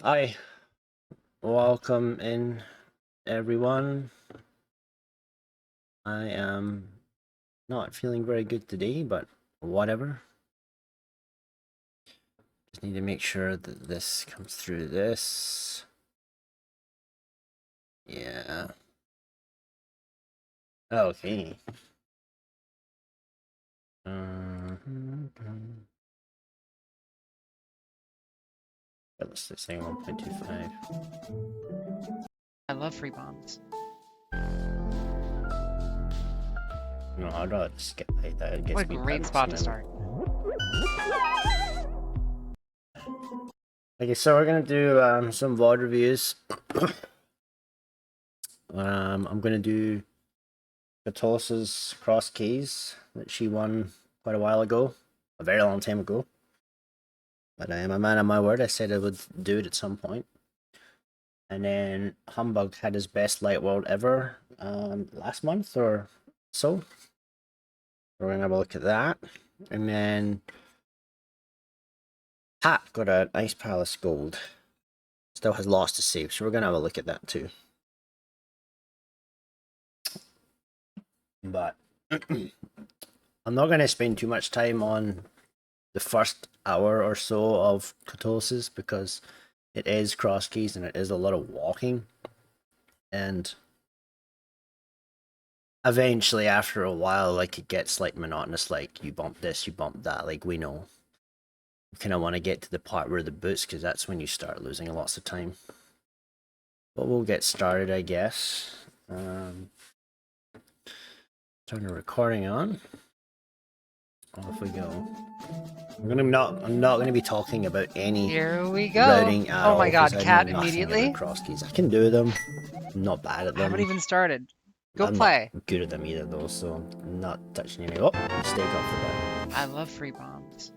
Hi, welcome in everyone. I am not feeling very good today, but whatever. Just need to make sure that this comes through this. Yeah. Okay. Let's just say 1.25. I love free bombs. No, I'd rather skip like that. It gets What a me great bouncing spot to out. start. Okay, so we're gonna do some VOD reviews. I'm gonna do Kotose's Crosskeys that she won quite a while ago, a very long time ago. But I am a man of my word. I said I would do it at some point. And then Humbug had his best light world ever last month or so. We're gonna have a look at that. And then Pat got an Ice Palace Gold. Still has lots to save, so we're gonna have a look at that too. But I'm not gonna spend too much time on the first hour or so of Kotosis because it is Crosskeys and it is a lot of walking. And eventually, after a while, like it gets like monotonous, like you bump this, you bump that, like we know. You kind of want to get to the part where the boots, because that's when you start losing lots of time. But we'll get started, I guess. Turn the recording on. Off we go. I'm not gonna be talking about any Here we go. routing at Oh all my god, because I know cat nothing immediately. about Crosskeys. I can do them. I'm not bad at I haven't them. even started. Go I'm not play. good at them either though, so I'm not touching any. Oh, mistake off the bat. I love free bombs.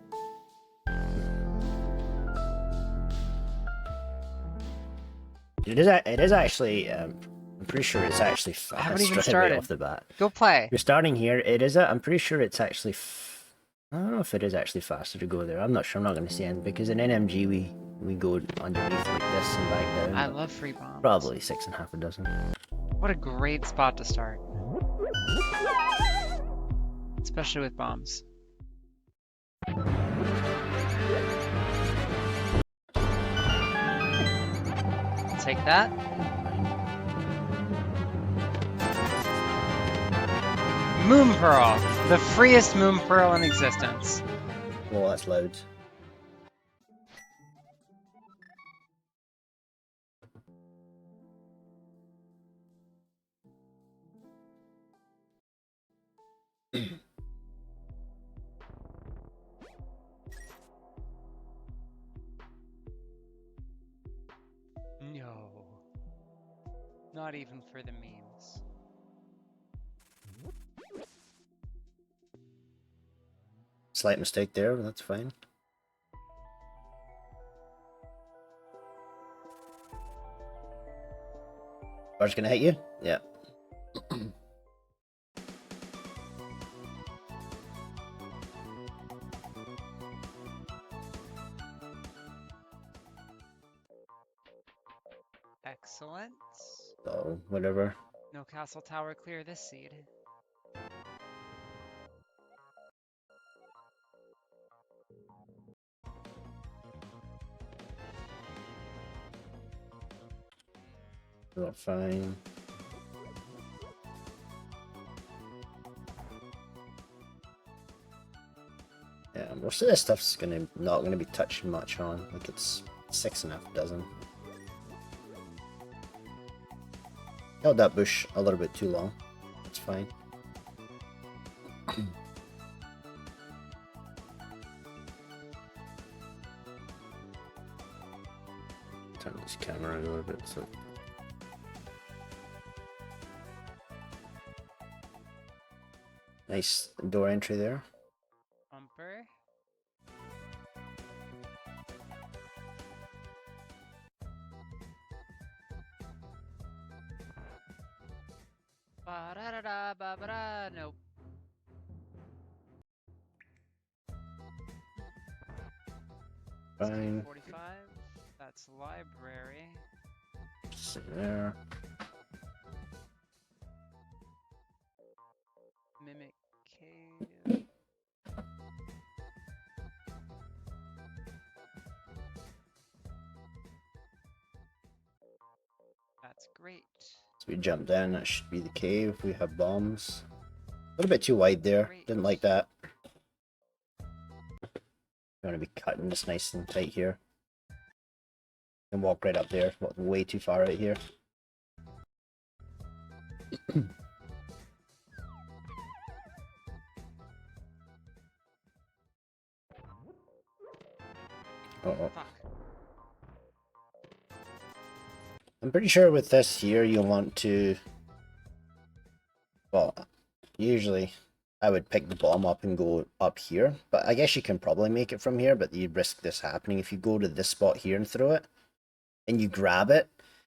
It is actually. I'm pretty sure it's actually I haven't fast even right away started. off the bat. Go play. You're starting here. It is. I'm pretty sure it's actually. I don't know if it is actually faster to go there. I'm not sure. I'm not going to say anything because in NMG we go underneath like this and back down. I love free bombs. Probably 6.5 a dozen. What a great spot to start. Especially with bombs. Take that. Moon Pearl. The freest Moon Pearl in existence. Oh, that's loud. No. Not even for the memes. Slight mistake there, but that's fine. Bar's gonna hit you? Yeah. Excellent. So, whatever. No castle tower clear this seed. Not fine. Yeah, most of this stuff's not gonna be touching much on. Like it's 6.5 dozen. Held that bush a little bit too long. That's fine. Turn this camera a little bit so. Nice door entry there. Bumper. Ba-da-da-da, ba-ba-da. Nope. Fine. 45. That's That's library. Sit there. Mimic cave. That's great. So we jump down, that should be the cave. We have bombs. A little bit too wide there. Great. Didn't like that. You want to be cutting this nice and tight here. And walk right up there. Walk way too far right here. Uh-oh. Fuck. I'm pretty sure with this here, you'll want to... Well, usually I would pick the bomb up and go up here. But I guess you can probably make it from here, but you risk this happening. If you go to this spot here and throw it, and you grab it,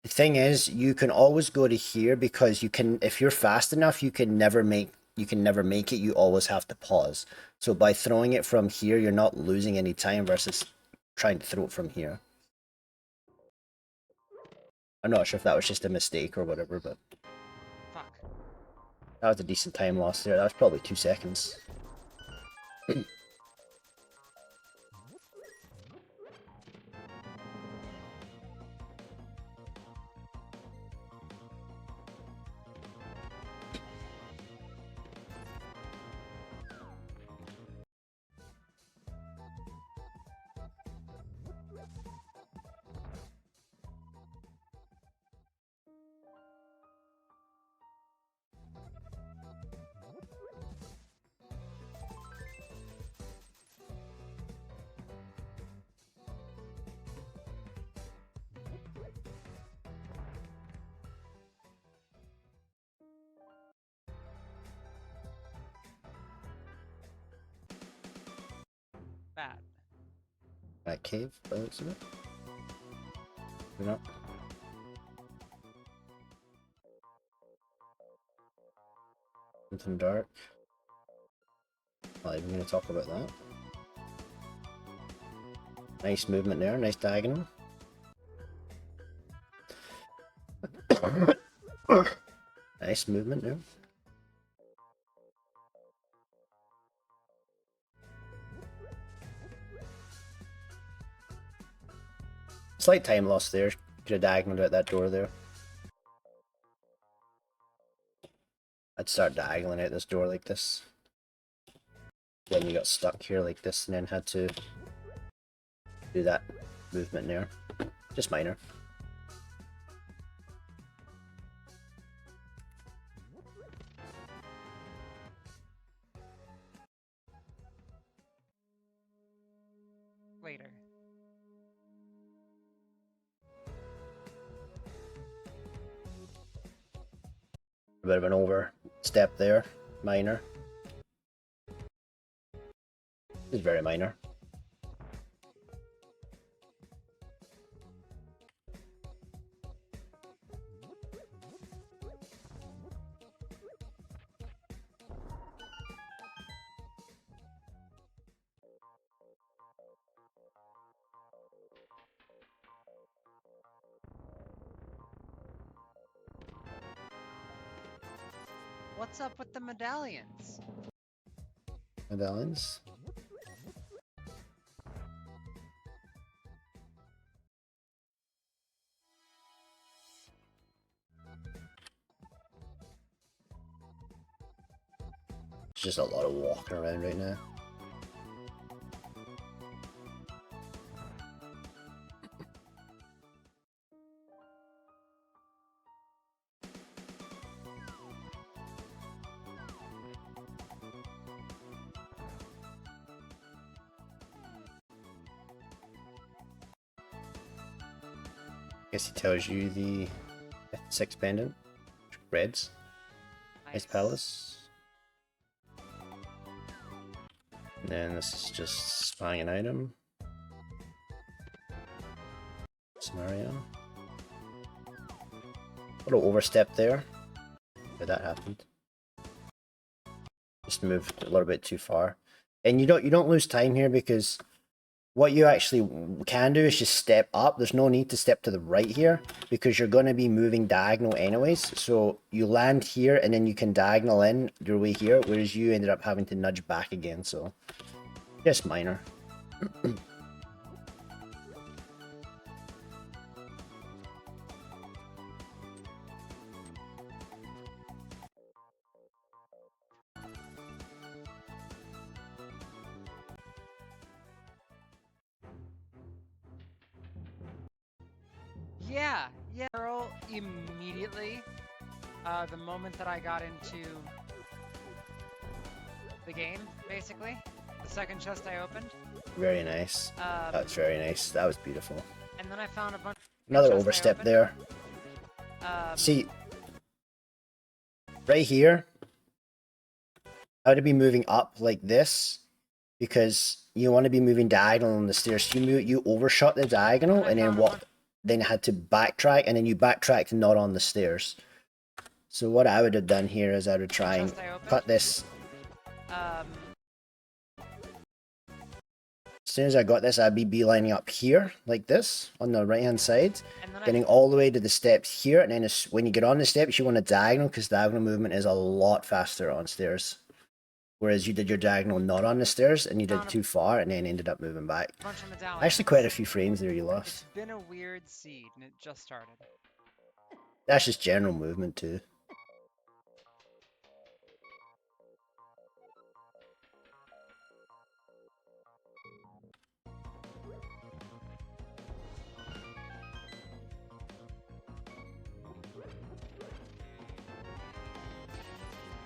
the thing is, you can always go to here because you can, if you're fast enough, you can never make it. You always have to pause. So by throwing it from here, you're not losing any time versus trying to throw it from here. I'm not sure if that was just a mistake or whatever, but Fuck. that was a decent time loss there. That was probably 2 seconds. Bad. That cave, by the looks of it. You're not. Something dark. Not even going to talk about that. Nice movement there, nice diagonal. Nice movement there. Slight time loss there. Could have diagonaled out that door there. I'd start diagonaling out this door like this. Then you got stuck here like this and then had to do that movement there. Just minor. Later. A bit of an overstep there. Minor. It's very minor. What's up with the medallions? Medallions. It's just a lot of walking around right now. Guess he tells you the 6 pendant. Reds. Nice palace. And then this is just spying an item. Scenario. Little overstep there. Where that happened. Just moved a little bit too far. And you don't lose time here because what you actually can do is just step up. There's no need to step to the right here because you're going to be moving diagonal anyways. So you land here and then you can diagonal in your way here, whereas you ended up having to nudge back again. So just minor. Yeah, Earl immediately. The moment that I got into the game, basically. The second chest I opened. Very nice. That's very nice. That was beautiful. And then I found a bunch. Another overstep there. See, right here, I would be moving up like this because you want to be moving diagonal on the stairs. You overshot the diagonal and then walked, then had to backtrack, and then you backtracked not on the stairs. So what I would have done here is I would try and cut this. As soon as I got this, I'd be beelining up here, like this, on the right-hand side, getting all the way to the steps here, and then when you get on the steps, you want a diagonal, because diagonal movement is a lot faster on stairs. Whereas you did your diagonal not on the stairs, and you did it too far, and then ended up moving back. Actually, quite a few frames there you lost. It's been a weird seed, and it just started. That's just general movement, too.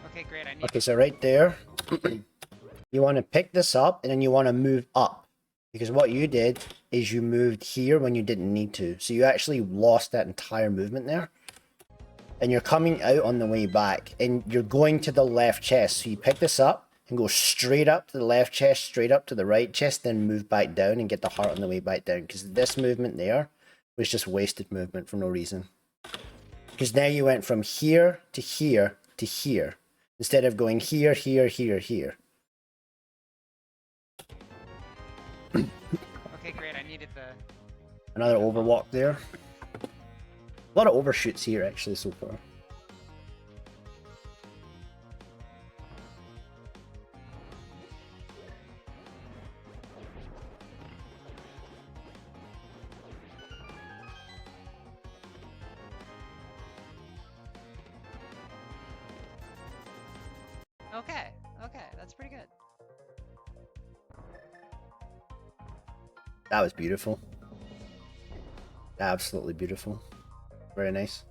Okay, great. Okay, so right there, you want to pick this up, and then you want to move up. Because what you did is you moved here when you didn't need to. So you actually lost that entire movement there. And you're coming out on the way back, and you're going to the left chest. So you pick this up and go straight up to the left chest, straight up to the right chest, then move back down and get the heart on the way back down. Because this movement there was just wasted movement for no reason. Because now you went from here to here to here, instead of going here, here, here, here. Okay, great. I needed the... Another overwalk there. A lot of overshoots here, actually, so far. Okay, that's pretty good. That was beautiful. Absolutely beautiful. Very nice.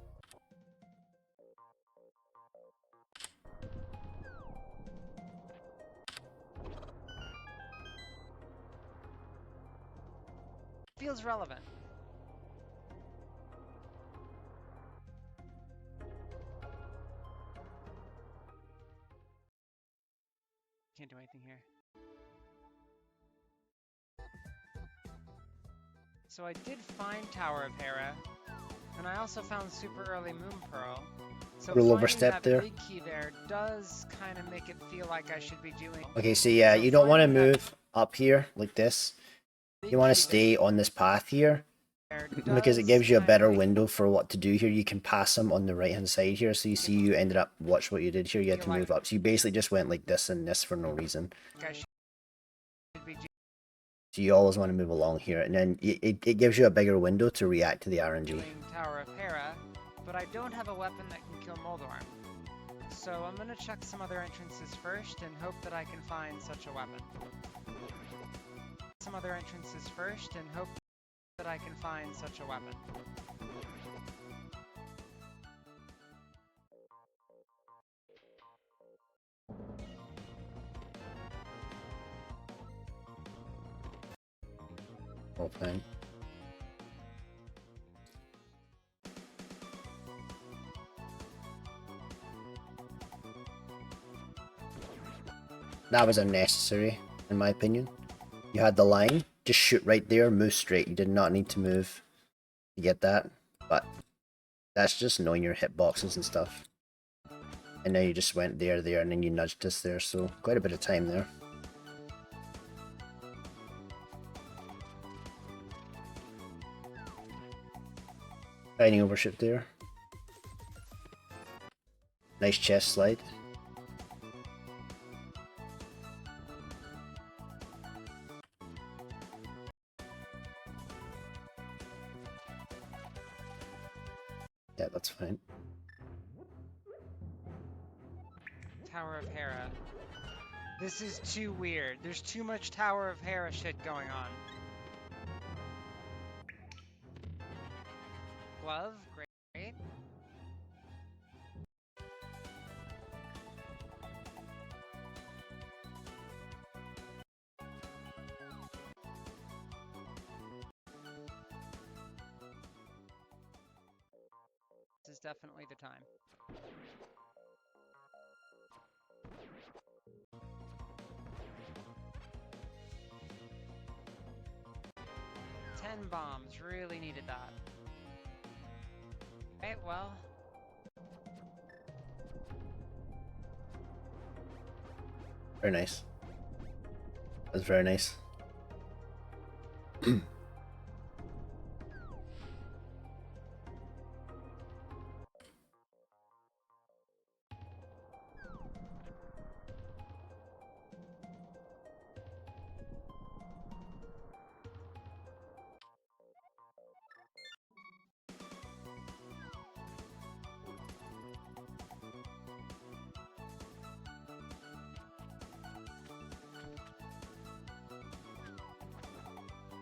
Feels relevant. Can't do anything here. So I did find Tower of Hera, and I also found super early Moon Pearl. So Little finding overstep that there. big key there does kind of make it feel like I should be doing. Okay, so yeah, So you don't want to finding that move up here like this. big You want to key stay on this path here there because it does gives you a kinda better make- window for what to do here. You can pass them on the right hand side here. So you see you ended up, watch what you did here. You had to move up. So you basically just went like this and this for no reason. I should be doing. So you always want to move along here, and then it gives you a bigger window to react to the RNG. Tower of Hera, but I don't have a weapon that can kill Moldorm. So I'm gonna check some other entrances first and hope that I can find such a weapon. Some other entrances first and hope that I can find such a weapon. Open. That was unnecessary, in my opinion. You had the line, just shoot right there, move straight. You did not need to move to get that, but that's just knowing your hitboxes and stuff. And then you just went there, and then you nudged us there, so quite a bit of time there. Tiny overshoot there. Nice chest slide. Yeah, that's fine. Tower of Hera. This is too weird. There's too much Tower of Hera shit going on. Glove, great. This is definitely the time. Bombs, really needed that. Okay, well. Very nice. That's very nice.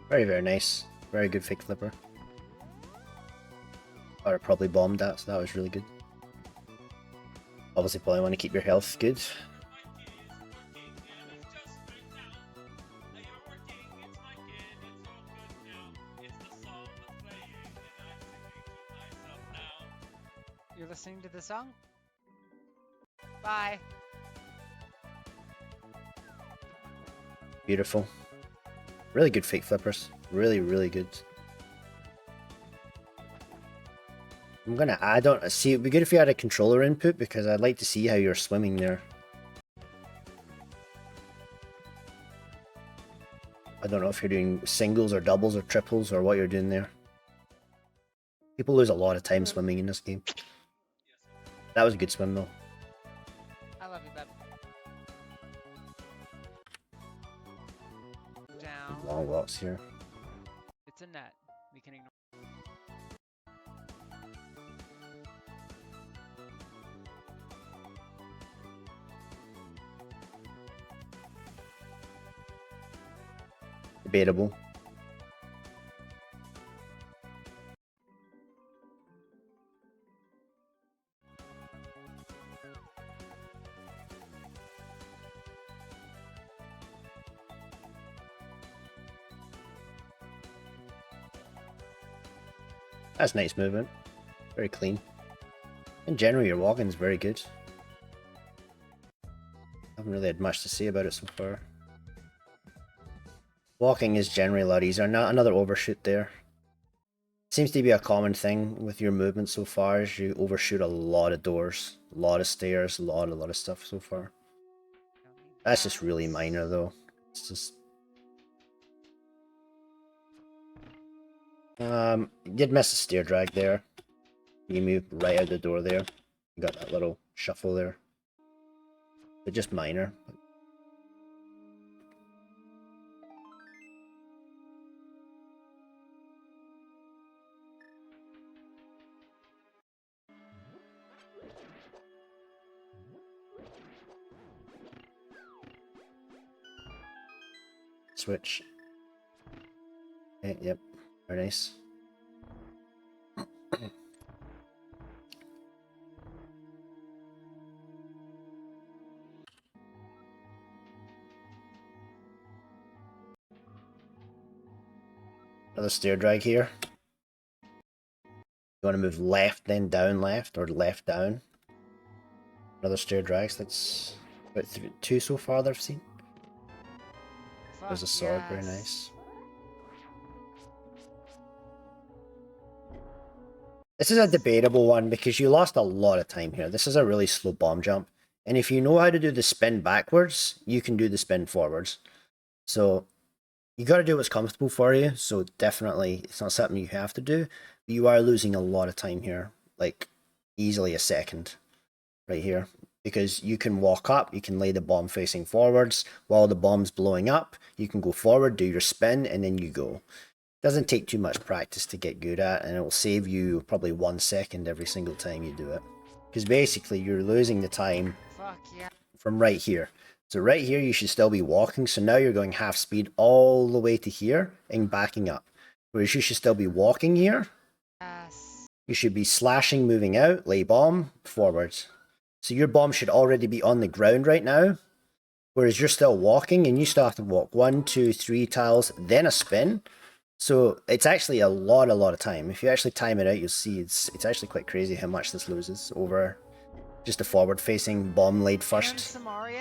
Very, very nice. Very good fake flipper. Or it probably bombed that, so that was really good. Obviously, probably want to keep your health good. You're listening to the song? Bye. Beautiful. Really good fake flippers. Really, really good. I'm gonna add on. See, it'd be good if you had a controller input because I'd like to see how you're swimming there. I don't know if you're doing singles or doubles or triples or what you're doing there. People lose a lot of time swimming in this game. That was a good swim though. I love you, bub. Down. Long walks here. It's a net. We can ignore. Debatable. That's nice movement. Very clean. In general, your walking is very good. I haven't really had much to say about it so far. Walking is generally a lot easier. Not another overshoot there. Seems to be a common thing with your movement so far is you overshoot a lot of doors, a lot of stairs, a lot of stuff so far. That's just really minor though. It's just you did miss a stair drag there. You moved right out the door there. You got that little shuffle there. But just minor. Switch. Okay, yep. Very nice. Another stair drag here. You want to move left, then down left, or left down. Another stair drag. So that's about two so far that I've seen. There's a sword, very nice. This is a debatable one because you lost a lot of time here. This is a really slow bomb jump. And if you know how to do the spin backwards, you can do the spin forwards. So You got to do what's comfortable for you, so definitely it's not something you have to do. But you are losing a lot of time here, like easily a second right here, because you can walk up, you can lay the bomb facing forwards while the bomb's blowing up. You can go forward, do your spin, and then you go. Doesn't take too much practice to get good at, and it will save you probably 1 second every single time you do it. Because basically you're losing the time from right here. So right here you should still be walking, so now you're going half speed all the way to here and backing up. Whereas you should still be walking here. Yes. You should be slashing, moving out, lay bomb, forwards. So your bomb should already be on the ground right now. Whereas you're still walking and you still have to walk 1, 2, 3 tiles, then a spin. So it's actually a lot of time. If you actually time it out, you'll see it's actually quite crazy how much this loses over just a forward facing bomb laid first.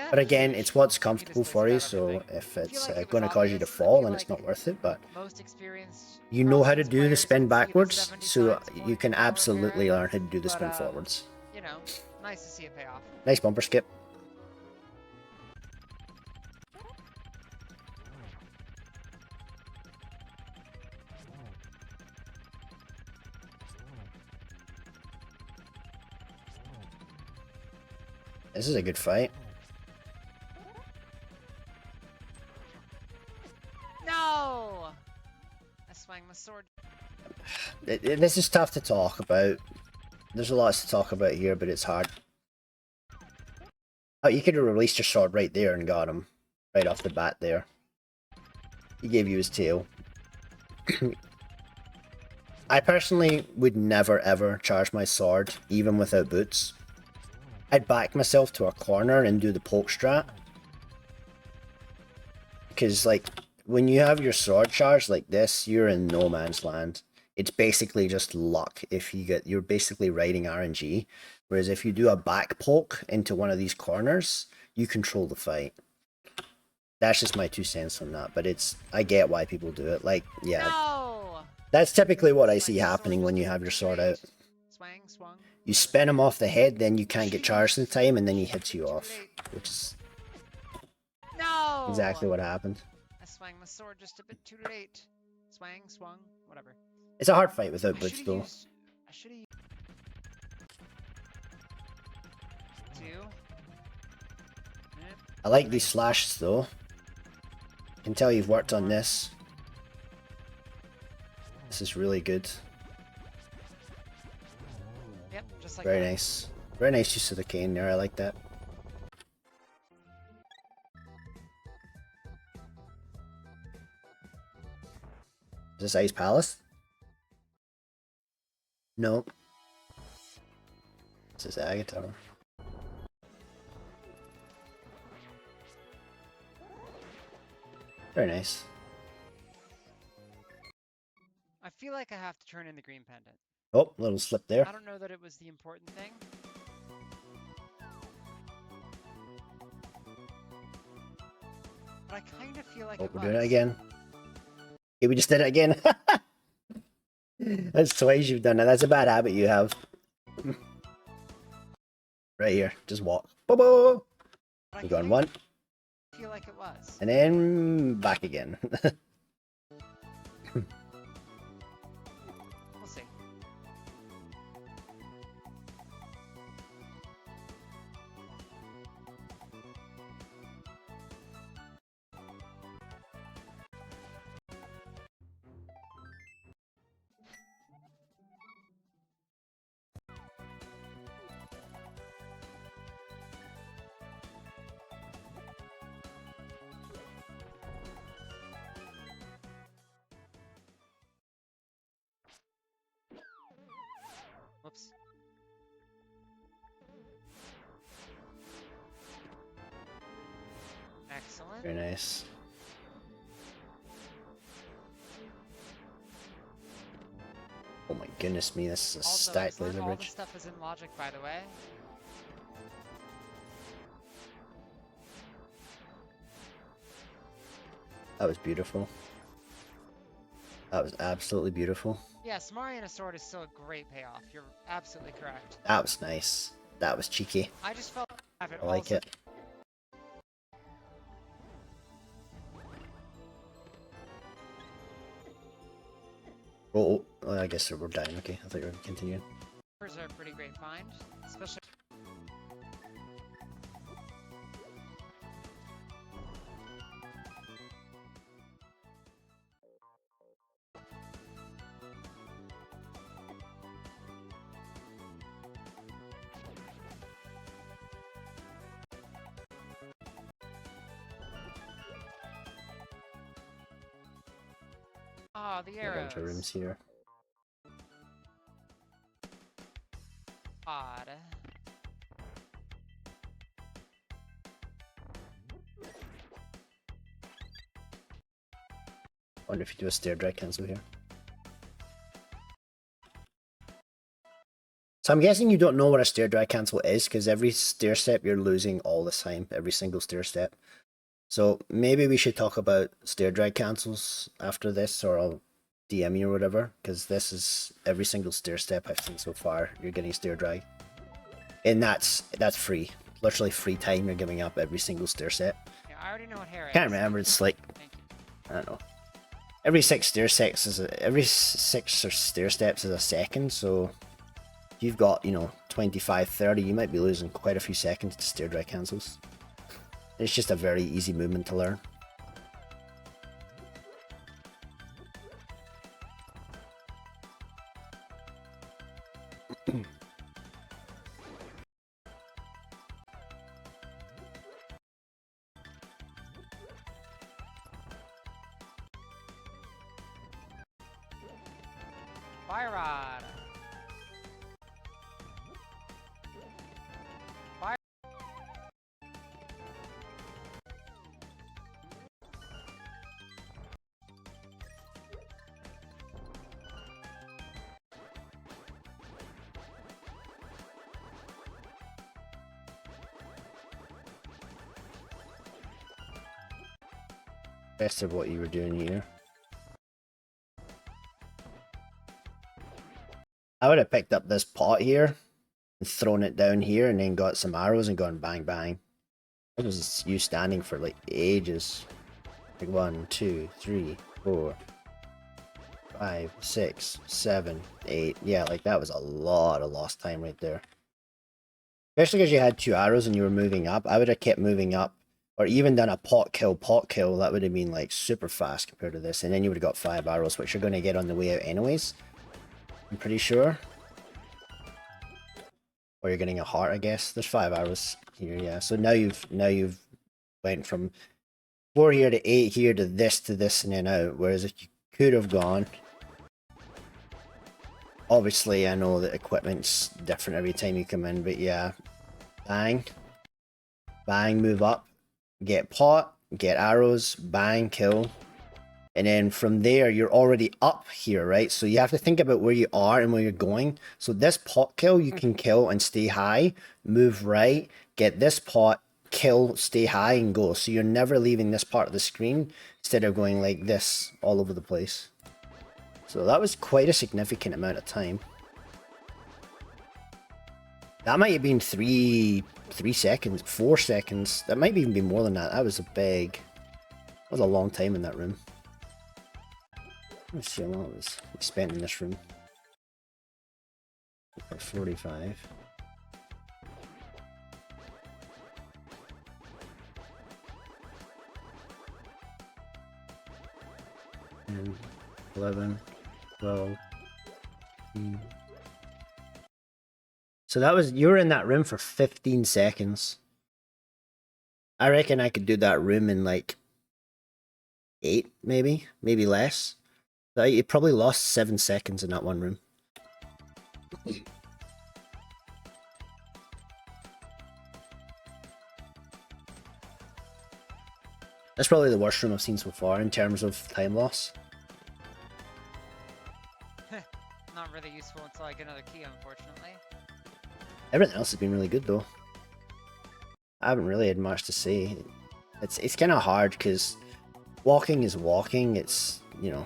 But again, it's what's comfortable for you, so if it's going to cause you to fall, then it's not worth it. But you know how to do the spin backwards, so you can absolutely learn how to do the spin forwards. You know, nice to see it pay off. Nice bumper skip. This is a good fight. No! I swung my sword. This is tough to talk about. There's a lot to talk about here, but it's hard. Oh, you could have released your sword right there and got him. Right off the bat there. He gave you his tail. I personally would never ever charge my sword, even without boots. I'd back myself to a corner and do the poke strat. Because, like, when you have your sword charged like this, you're in no man's land. It's basically just luck if you get, you're basically riding RNG. Whereas if you do a back poke into one of these corners, you control the fight. That's just my 2 cents on that, but I get why people do it. Like, yeah. No! That's typically what I see happening when you have your sword out. Swung. You spin him off the head, then you can't get charged in time, and then he hits you off. Which is No! exactly what happened. I swung my sword just a bit too late. Swung, whatever. It's a hard fight without boots, though. I should have used 2. Yep. I like these slashes, though. I can tell you've worked on this. This is really good. Yep, just like Very that. nice. Very nice use of the cane there, I like that. Is this Ice Palace? Nope. This is Agatar. Very nice. I feel like I have to turn in the green pendant. Oh, little slip there. I don't know that it was the important thing. But I kind of feel like Oh, it we're was. doing it again. Okay, we just did it again. That's twice you've done that. That's a bad habit you have. Right here. Just walk. Bobo! But I We're going kind 1. of feel like it was. And then back again. We'll see. Whoops. Excellent. Very nice. Oh my goodness me, this is a Also, stacked excellent. laser All the bridge. stuff is in logic, by the way. That was beautiful. That was absolutely beautiful. Yeah, Samari and a sword is still a great payoff. You're absolutely correct. That was nice. That was cheeky. I just felt have it I like also it. I guess we're dying. Okay, I thought you were continuing. Are a pretty great find, especially. Ah, the A arrows. bunch of rooms here. Odd. Wonder if you do a stair drag cancel here. So I'm guessing you don't know what a stair drag cancel is, because every stair step you're losing all the time, every single stair step. So maybe we should talk about stair drag cancels after this, or I'll DM you or whatever, because this is every single stair step I've seen so far, you're getting stair drag. And that's free. Literally free time you're giving up every single stair step. Yeah, I already know what hair is. Can't remember, it's like, Thank you. I don't know. Every 6 stair steps is every 6 or stair steps is a second, so if you've got, you know, 25, 30, you might be losing quite a few seconds to stair drag cancels. It's just a very easy movement to learn. Fire rod. Fire. Best of what you were doing here. I would have picked up this pot here and thrown it down here and then got some arrows and gone bang bang. It was you standing for like ages. Like 1, 2, 3, 4, 5, 6, 7, 8. Yeah, like that was a lot of lost time right there. Especially because you had 2 arrows and you were moving up. I would have kept moving up. Or even done a pot kill. That would have been like super fast compared to this. And then you would have got 5 arrows, which you're going to get on the way out anyways. I'm pretty sure. Or you're getting a heart, I guess. There's 5 arrows here, yeah. So now you've went from 4 here to 8 here to this and then out. Whereas if you could have gone, obviously I know that equipment's different every time you come in, but yeah, bang, bang, move up, get pot, get arrows, bang, kill. And then from there, you're already up here, right? So you have to think about where you are and where you're going. So this pot kill, you can kill and stay high, move right, get this pot, kill, stay high, and go. So you're never leaving this part of the screen instead of going like this all over the place. So that was quite a significant amount of time. That might have been 3 seconds, 4 seconds. That might even be more than that. That was a long time in that room. Let's see how long it was spent in this room. 45. And 11, 12, 13. So that was, you were in that room for 15 seconds. I reckon I could do that room in like 8, maybe less. You probably lost 7 seconds in that one room. That's probably the worst room I've seen so far in terms of time loss. Not really useful until I get another key, unfortunately. Everything else has been really good though. I haven't really had much to say. It's kind of hard because walking is walking. It's, you know,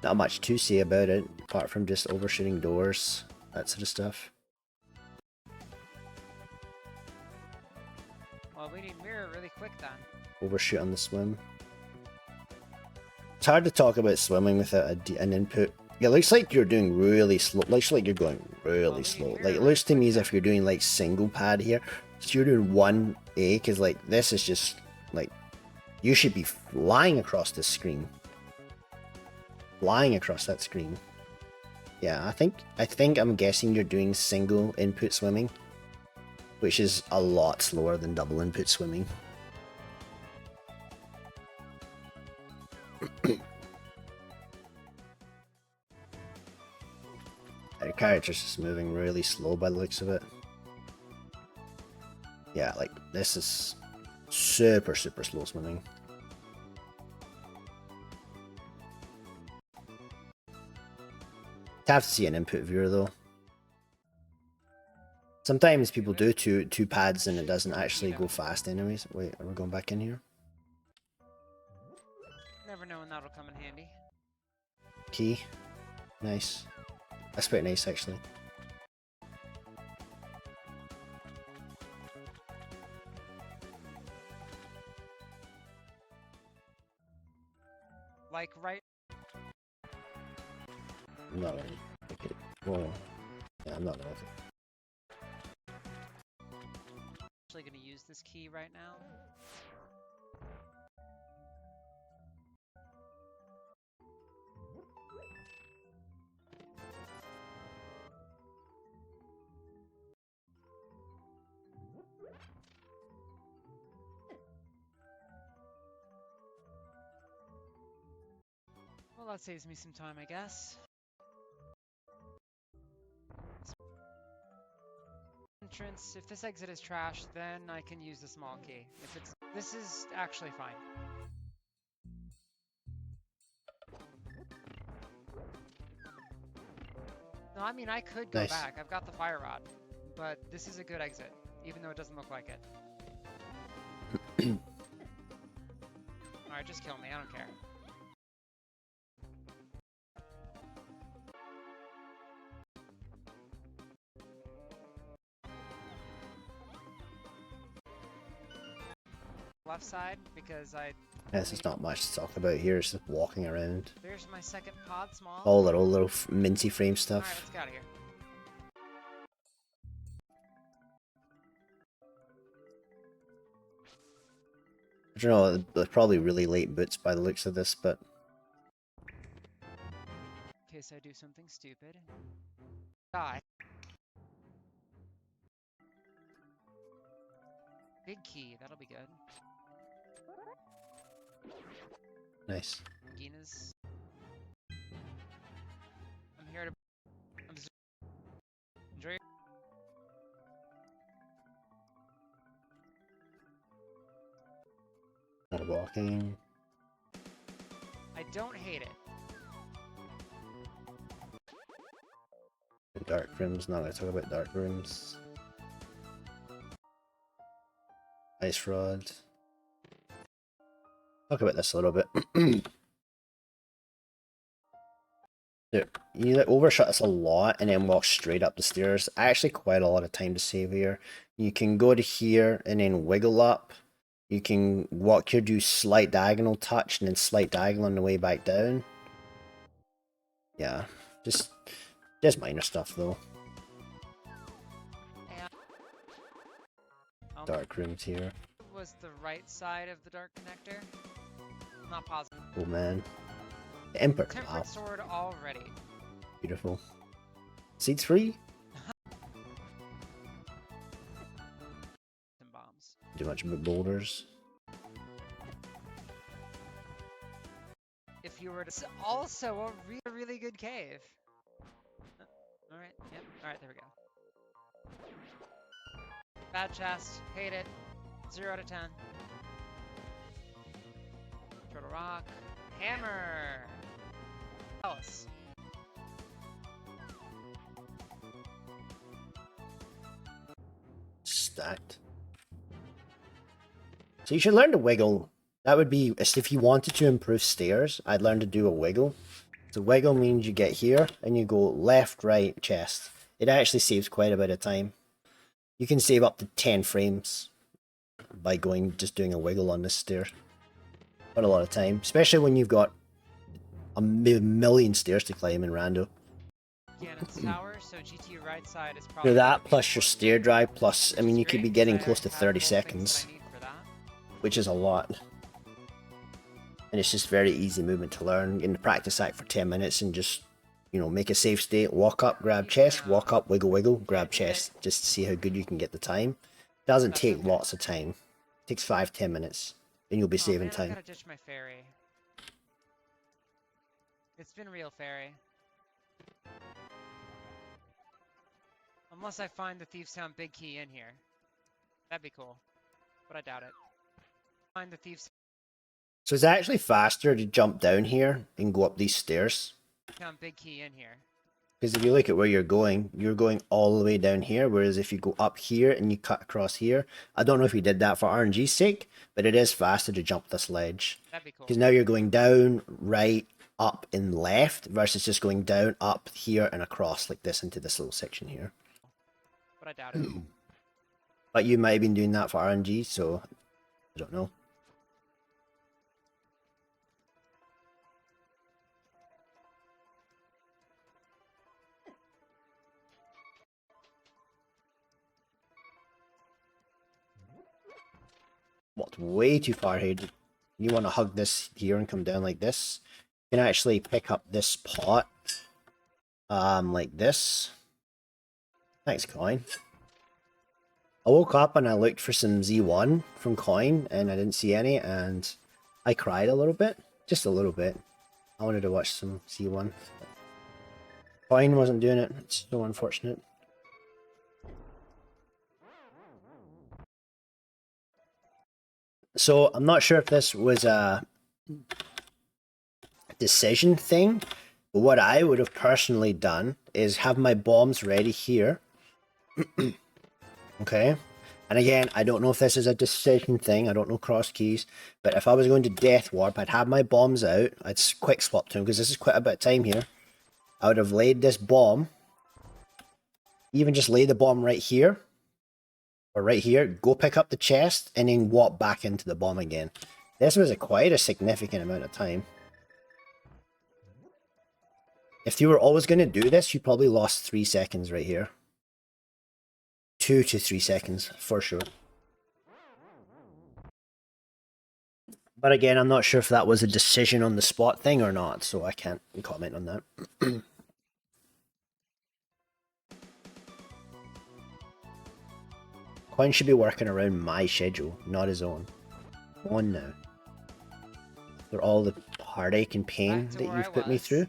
not much to say about it, apart from just overshooting doors, that sort of stuff. Well, we need mirror really quick then. Overshoot on the swim. It's hard to talk about swimming without an input It looks like you're doing really slow. Looks like you're going really slow. Like it looks to me as if you're doing like single pad here. So you're doing 1A, because like this is just like you should be flying across this screen. Flying across that screen. Yeah, I think I'm guessing you're doing single input swimming, which is a lot slower than double input swimming. The character's just moving really slow by the looks of it. Yeah, like this is super slow swimming. Have to see an input viewer though. Sometimes people do two pads and it doesn't actually go fast anyways. Wait, are we going back in here? Never know when that'll come in handy. Key. Nice. That's pretty nice actually. Like right. I'm not really. Okay. Whoa. Yeah, I'm not really. Actually gonna use this key right now. Well, that saves me some time, I guess. Entrance. If this exit is trash, then I can use the small key. If it's this is actually fine. No, I mean I could go back. I've got the fire rod, but this is a good exit, even though it doesn't look like it. Alright, just kill me. I don't care. Left side because This is not much to talk about here. It's just walking around. There's my second pod, small. All little minty frame stuff. Alright, let's get out of here. I don't know, they're probably really late boots by the looks of this, but In case I do something stupid. Die. Big key, that'll be good. nice. Gina's. I'm here to. Enjoy your. Not walking. I don't hate it. Dark rooms, not gonna talk about dark rooms. Ice rod. Talk about this a little bit. You like overshot this a lot and then walk straight up the stairs. Actually quite a lot of time to save here. You can go to here and then wiggle up. You can walk here, do slight diagonal touch and then slight diagonal on the way back down. Yeah, just minor stuff though. And Dark rooms here. was the right side of the dark connector? Not positive. Oh man. The Emperor. Temperate Wow. sword already. Beautiful. Seeds free? Some bombs. Too much boulders. If you were to. It's also a really good cave. Alright, yep, alright, there we go. Bad chest, hate it. 0 out of 10. Turtle rock. Hammer! Alice. Stacked. So you should learn to wiggle. That would be, if you wanted to improve stairs, I'd learn to do a wiggle. So wiggle means you get here and you go left, right, chest. It actually saves quite a bit of time. You can save up to 10 frames by just doing a wiggle on this stair. Quite a lot of time, especially when you've got a million stairs to climb in Rando. Ganon's Tower, so GT right side is So probably that plus your stair drive plus, I which mean, is you could be great, getting 'cause I close to have 30 both things that seconds, I need for that. which is a lot. And it's just very easy movement to learn. You can practice that for 10 minutes and just, you know, make a safe state, walk up, grab chest, walk up, wiggle, wiggle, grab chest, just to see how good you can get the time. Doesn't That's take okay. lots of time. It takes 5-10 minutes, and you'll be Oh saving man, I time. gotta ditch my ferry. It's been real ferry. Unless I find the Thieves Town big key in here. That'd be cool. But I doubt it. Find the Thieves So it's actually faster to jump down here and go up these stairs. Town big key in here. Because if you look at where you're going all the way down here, whereas if you go up here and you cut across here, I don't know if you did that for RNG's sake, but it is faster to jump this ledge. That'd be cool. Because now you're going down, right, up, and left, versus just going down, up, here, and across like this into this little section here. But I doubt it. But you might have been doing that for RNG, so I don't know. Walked way too far ahead. You want to hug this here and come down like this. You can actually pick up this pot, like this. Thanks, Coin. I woke up and I looked for some Z1 from Coin, and I didn't see any, and I cried a little bit. Just a little bit. I wanted to watch some Z1. Coin wasn't doing it. It's so unfortunate. So I'm not sure if this was a decision thing, but what I would have personally done is have my bombs ready here. Okay, and again, I don't know if this is a decision thing, I don't know Crosskeys, but if I was going to Death Warp, I'd have my bombs out, I'd quick swap to them, because this is quite a bit of time here. I would have laid this bomb, even just lay the bomb right here, or right here, go pick up the chest, and then walk back into the bomb again. This was quite a significant amount of time. If you were always going to do this, you probably lost 3 seconds right here. 2 to 3 seconds, for sure. But again, I'm not sure if that was a decision on the spot thing or not, so I can't comment on that. Coin should be working around my schedule, not his own. Come on now. For all the heartache and pain that you've put me through.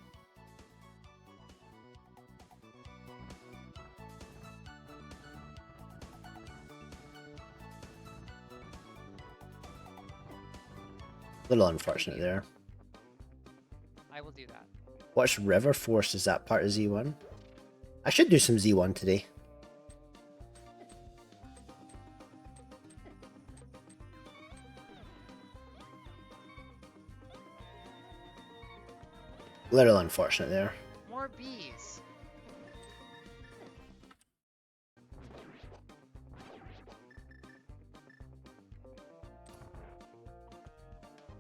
Little unfortunate there. I will do that. What's River Force? Is that part of Z1? I should do some Z1 today. Little unfortunate there. More bees.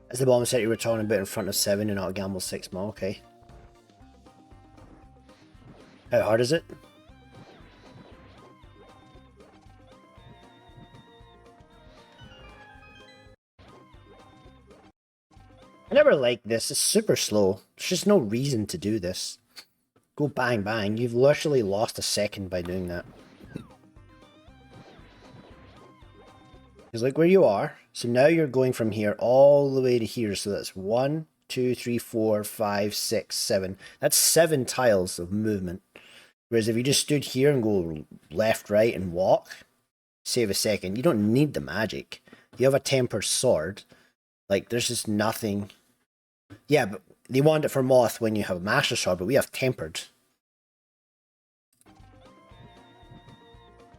As the bomb set you were talking about in front of 7 and not gamble 6 more, okay. How hard is it? I never liked this, it's super slow. There's just no reason to do this. Go bang bang, you've literally lost a second by doing that. Because look where you are. So now you're going from here all the way to here. So that's 1, 2, 3, 4, 5, 6, 7. That's 7 tiles of movement. Whereas if you just stood here and go left, right, and walk, save a second. You don't need the magic. You have a tempered sword. Like, there's just nothing. Yeah, but they want it for Moth when you have a Master Sword, but we have tempered.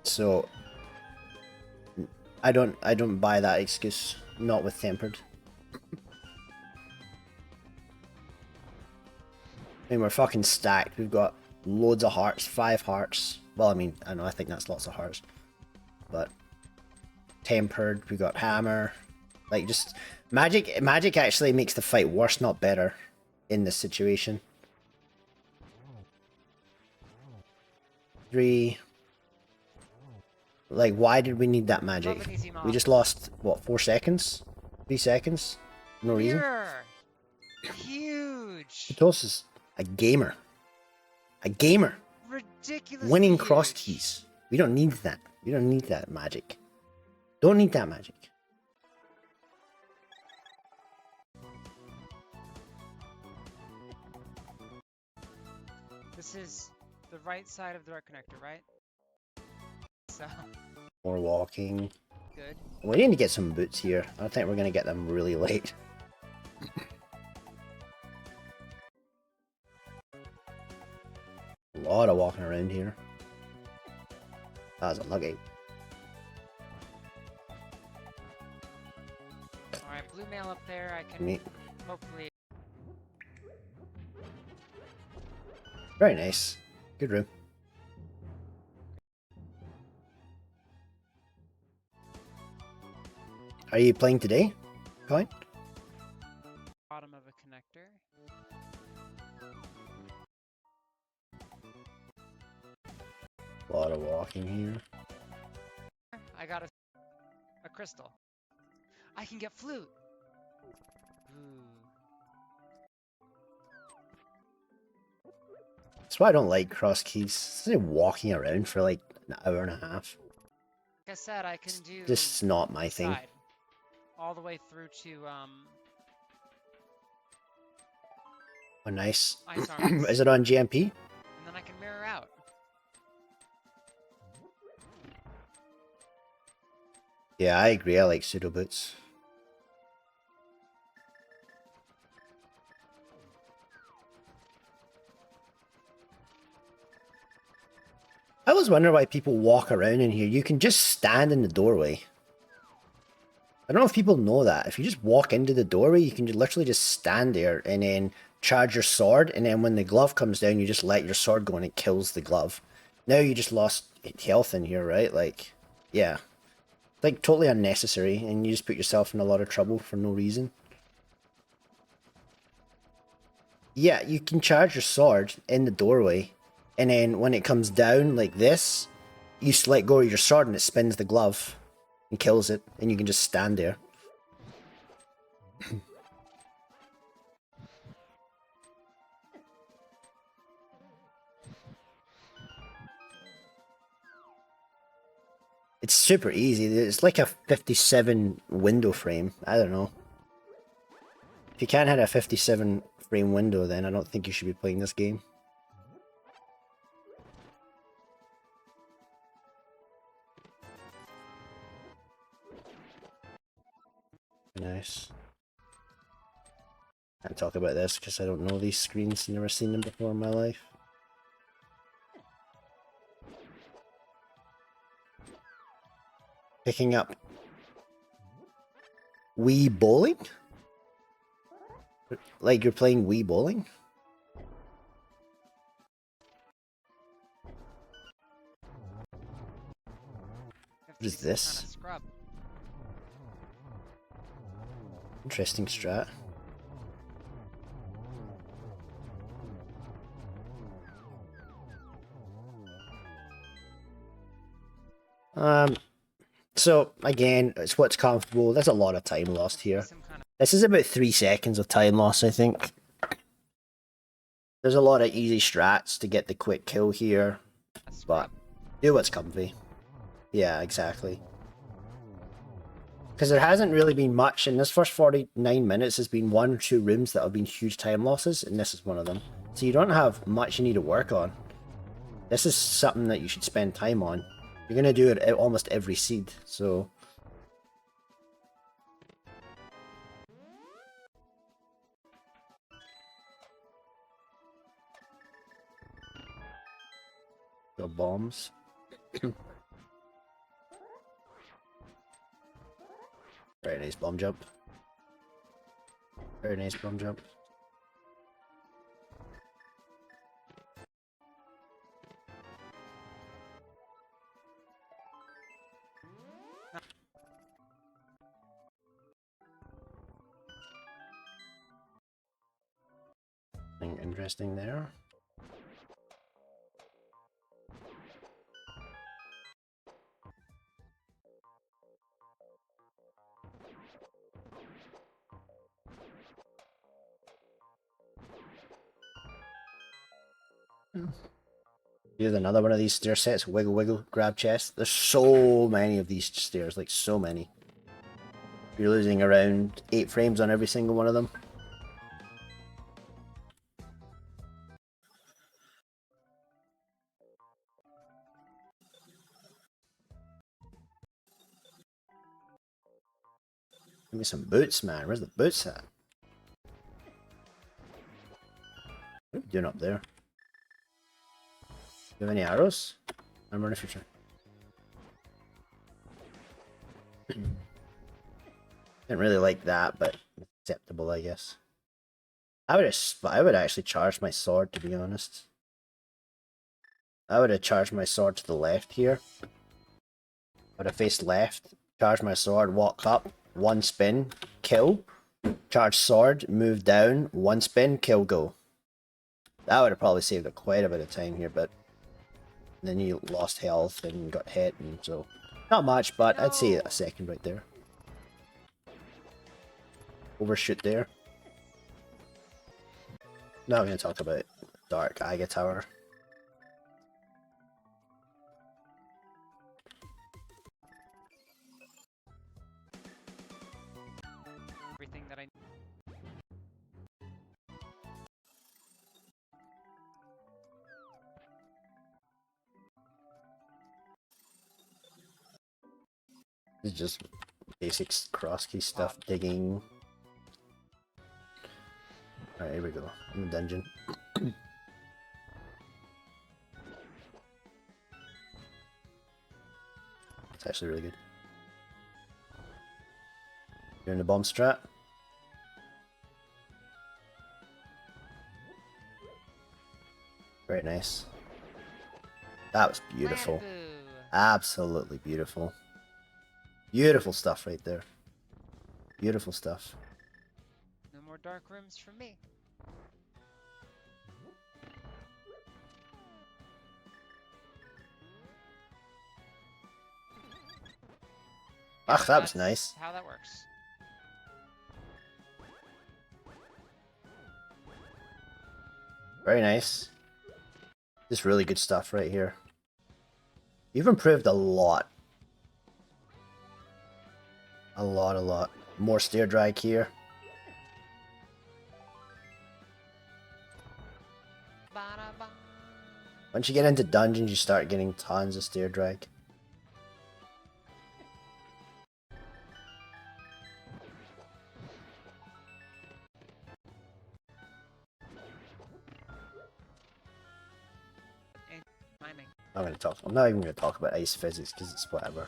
So I don't buy that excuse. Not with tempered. I mean, we're fucking stacked. We've got loads of hearts, 5 hearts. Well, I mean, I know, I think that's lots of hearts. But tempered, we got hammer. Like, just magic actually makes the fight worse, not better. in this situation. 3. Like, why did we need that magic? Love an easy We mob. just lost, what, 4 seconds? 3 seconds? No reason? Mirror! Huge! Kotose is a gamer. A gamer! Ridiculously Winning huge. cross keys. We don't need that. We don't need that magic. Don't need that magic. This is the right side of the red connector, right? So, More walking. good. We need to get some boots here. I think we're going to get them really late. A lot of walking around here. That was unlucky. Alright, blue mail up there. I can Neat. hopefully... Very nice. Good room. Are you playing today, Colin? Bottom of a connector. A lot of walking here. I got a crystal. I can get flute! Ooh. That's why I don't like Crosskeys. It's like walking around for like an hour and a half. Like I said, I can do Just not my thing. side. All the way through to, Oh, nice. ice arms. Is it on GMP? And then I can mirror out. Yeah, I agree. I like pseudo boots. I always wonder why people walk around in here. You can just stand in the doorway. I don't know if people know that. If you just walk into the doorway, you can literally just stand there and then charge your sword. And then when the glove comes down, you just let your sword go and it kills the glove. Now you just lost health in here, right? Like, yeah. Like, totally unnecessary. And you just put yourself in a lot of trouble for no reason. Yeah, you can charge your sword in the doorway. And then when it comes down like this, you just let go of your sword and it spins the glove and kills it. And you can just stand there. It's super easy. It's like a 57 window frame. I don't know. If you can't hit a 57 frame window, then I don't think you should be playing this game. Nice. Can't talk about this because I don't know these screens. Never seen them before in my life. Picking up Wii Bowling? Like you're playing Wii Bowling? What is this? Kind of scrub. Interesting strat. So again, it's what's comfortable. There's a lot of time lost here. This is about 3 seconds of time loss, I think. There's a lot of easy strats to get the quick kill here, but do what's comfy. Yeah, exactly. Because there hasn't really been much in this first 49 minutes. There's been 1 or 2 rooms that have been huge time losses, and this is one of them. So you don't have much you need to work on. This is something that you should spend time on. You're going to do it at almost every seed, so... The bombs. Very nice bomb jump. Very nice bomb jump. interesting there. Here's another one of these stair sets. Wiggle, wiggle, grab chest. There's so many of these stairs, like so many. You're losing around 8 frames on every single one of them. Give me some boots, man. Where's the boots at? What are you doing up there? Do you have any arrows? I'm running for sure. Didn't really like that, but acceptable, I guess. I would actually charge my sword, to be honest. I would have charged my sword to the left here. I would have faced left, charge my sword, walk up, one spin, kill, charge sword, move down, one spin, kill, go. That would have probably saved quite a bit of time here, but then you lost health and got hit, and so not much, but I'd say a second right there. Overshoot there. Now I'm going to talk about Dark Aga Tower. Everything that I It's just basic Crosskey stuff, digging. Alright, here we go. In the dungeon. It's actually really good. Doing the bomb strat. Very nice. That was beautiful. Absolutely beautiful. Beautiful stuff right there. Beautiful stuff. No more dark rooms for me. Ach, that was nice. How that works. Very nice. Just really good stuff right here. You've improved a lot. A lot. More stair drag here. Once you get into dungeons, you start getting tons of stair drag. I'm not even gonna talk about ice physics because it's whatever.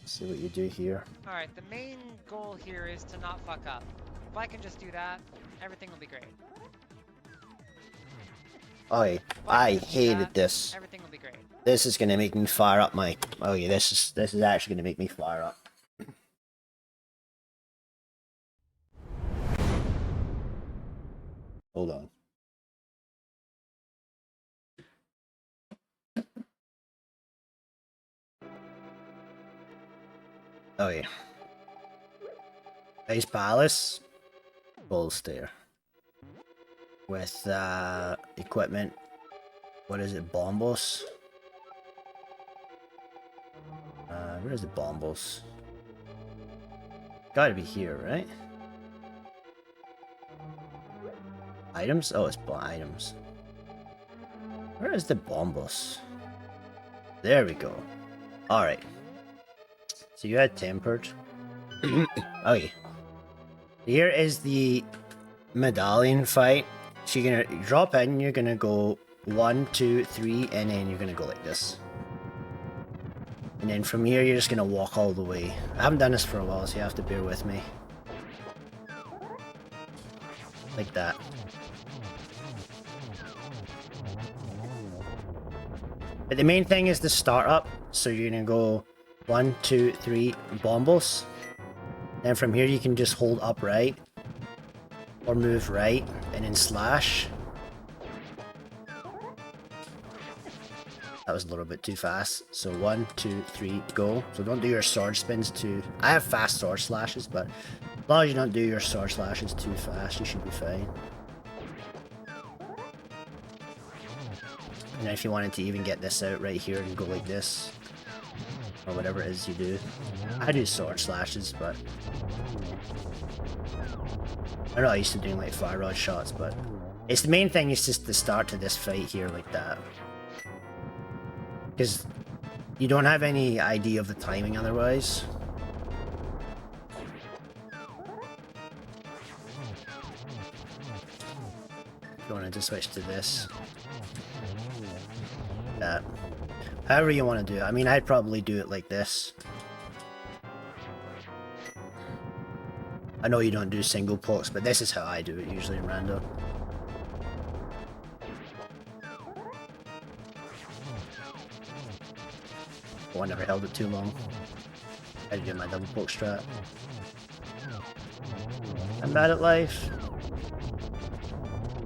See what you do here. Alright, the main goal here is to not fuck up. If I can just do that, everything will be great. Oh, yeah. I hated this. Everything will be great. This is gonna make me fire up my. Oh yeah, this is actually gonna make me fire up. Hold on. Oh yeah. Ice Palace. Full stair. With equipment. What is it? Bombos? Where is the bombos? Gotta be here, right? Items? Oh, it's items. Where is the bombos? There we go. Alright. So you had tempered. Okay. Here is the medallion fight. So you're gonna drop in, you're gonna go 1, 2, 3, and then you're gonna go like this. And then from here, you're just gonna walk all the way. I haven't done this for a while, so you have to bear with me. Like that. But the main thing is the start up. So you're gonna go 1, 2, 3 bombos. Then from here you can just hold up right or move right and then slash. That was a little bit too fast. So 1, 2, 3, go. So don't do your sword spins too. I have fast sword slashes, but as long as you don't do your sword slashes too fast, you should be fine. And then if you wanted to even get this out right here and go like this, or whatever it is you do. I do sword slashes, but I'm not used to doing like fire rod shots, but it's the main thing is just the start to this fight here like that. Because you don't have any idea of the timing otherwise. If you wanted to switch to this. That. However you want to do it. I mean, I'd probably do it like this. I know you don't do single pokes, but this is how I do it usually in rando. Oh, I never held it too long. I had to do my double poke strat. I'm bad at life.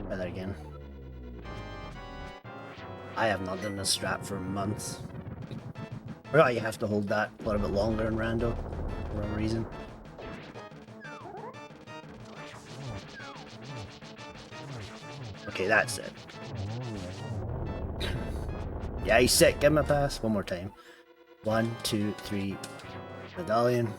Try that again. I have not done this strat for months. I forgot you have to hold that a little bit longer in rando for whatever reason. Okay, that's it. Yeah, he's sick. Give him a pass. One more time. 1, 2, 3. Medallion.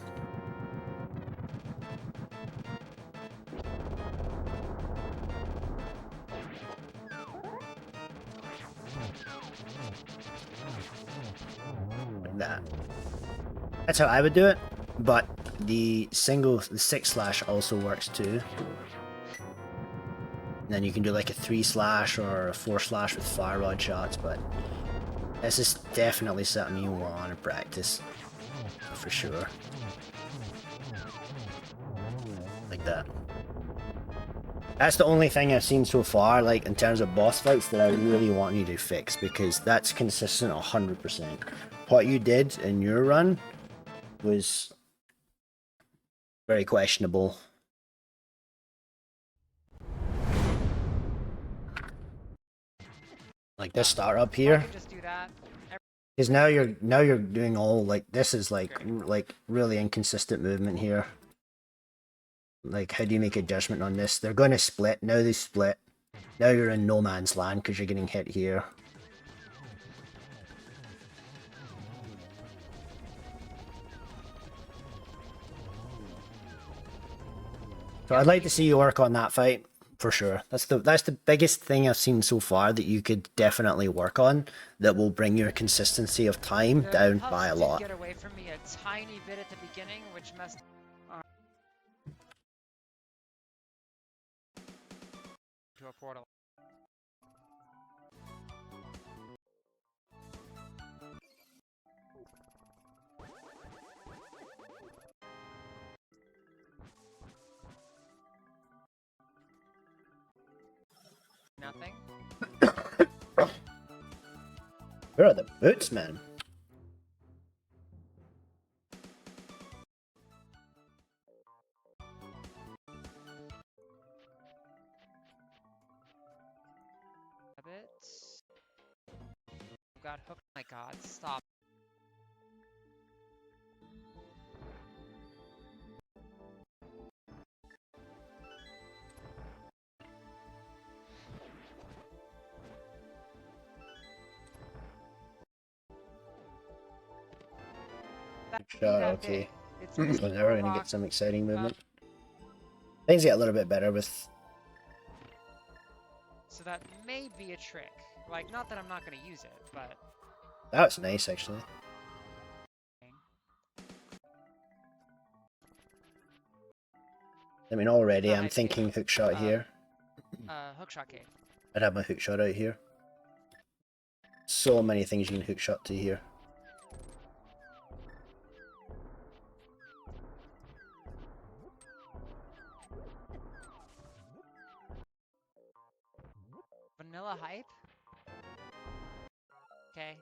Like that. That's how I would do it, but the 6 slash also works too. And then you can do like a 3 slash or a 4 slash with fire rod shots, but this is definitely something you want to practice for sure. Like that. That's the only thing I've seen so far, like in terms of boss fights, that I really want you to fix, because that's consistent 100%. What you did in your run was very questionable. Like this start up here, Just do that. because now you're doing all like this is like really inconsistent movement here. Like, how do you make a judgment on this? They're going to split. Now they split. Now you're in no man's land because you're getting hit here. So I'd like to see you work on that fight for sure. That's the biggest thing I've seen so far that you could definitely work on that will bring your consistency of time down by a lot. Get away from me a tiny bit at the beginning, which messed to a portal. Nothing. Where are the boots, man? Got hooked. Oh my god, stop. Shot, okay. So now we're gonna get some exciting movement. Things get a little bit better with. So that may be a trick. Like, not that I'm not gonna use it, but. That was nice, actually. I mean, already I'm thinking hook shot here. Hook shot cave. I'd have my hook shot out here. So many things you can hook shot to here. Vanilla hype? Okay.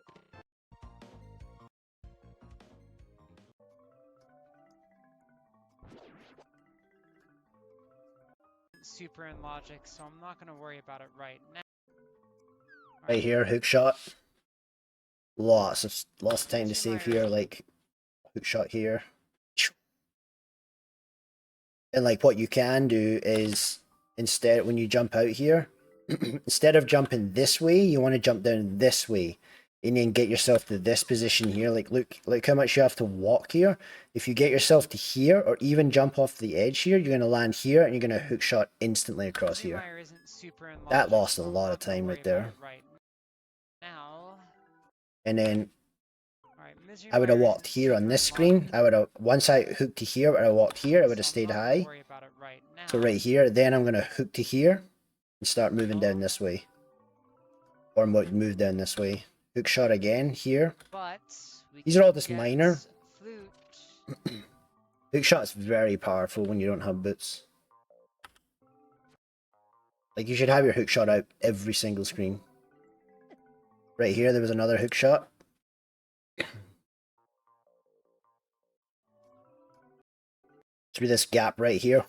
super in logic, so I'm not gonna worry about it right now. Right here, hook shot. Lots of time to save here, like hook shot here. And like what you can do is instead when you jump out here, instead of jumping this way, you want to jump down this way. And then get yourself to this position here. Like look how much you have to walk here. If you get yourself to here or even jump off the edge here, you're gonna land here and you're gonna hook shot instantly across here. That lost a lot of time right there. Now. And then I would have walked here on this screen. I would have, once I hooked to here, I would have walked here, I would have stayed high. So right here, then I'm going to hook to here and start moving down this way. Or move down this way. Hook shot again here. These are all just minor. Hook shot's very powerful when you don't have boots. Like you should have your hook shot out every single screen. Right here, there was another hook shot. Through this gap right here.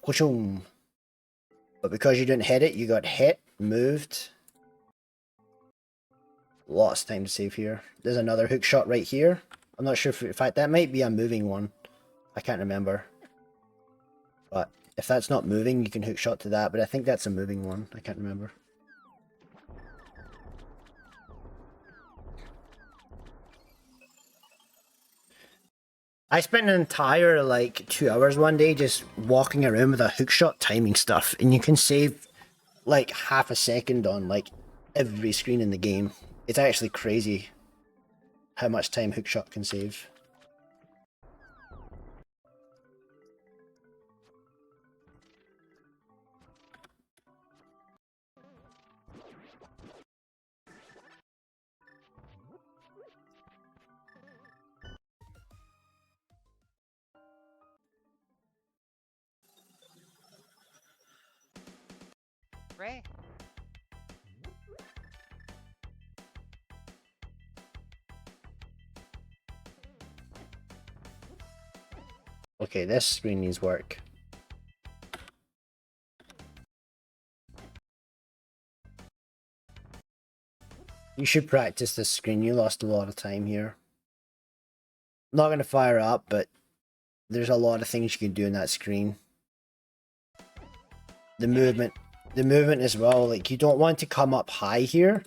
But because you didn't hit it, you got hit, moved. Lots of time to save here. There's another hook shot right here. I'm not sure if, in fact, that might be a moving one. I can't remember. But if that's not moving, you can hook shot to that. But I think that's a moving one. I can't remember. I spent an entire, like, 2 hours one day just walking around with a hookshot timing stuff. And you can save, like, half a second on, like, every screen in the game. It's actually crazy how much time hookshot can save. Ray? Okay, this screen needs work. You should practice this screen. You lost a lot of time here. I'm not going to fire up, but there's a lot of things you can do in that screen. The movement as well. Like, you don't want to come up high here.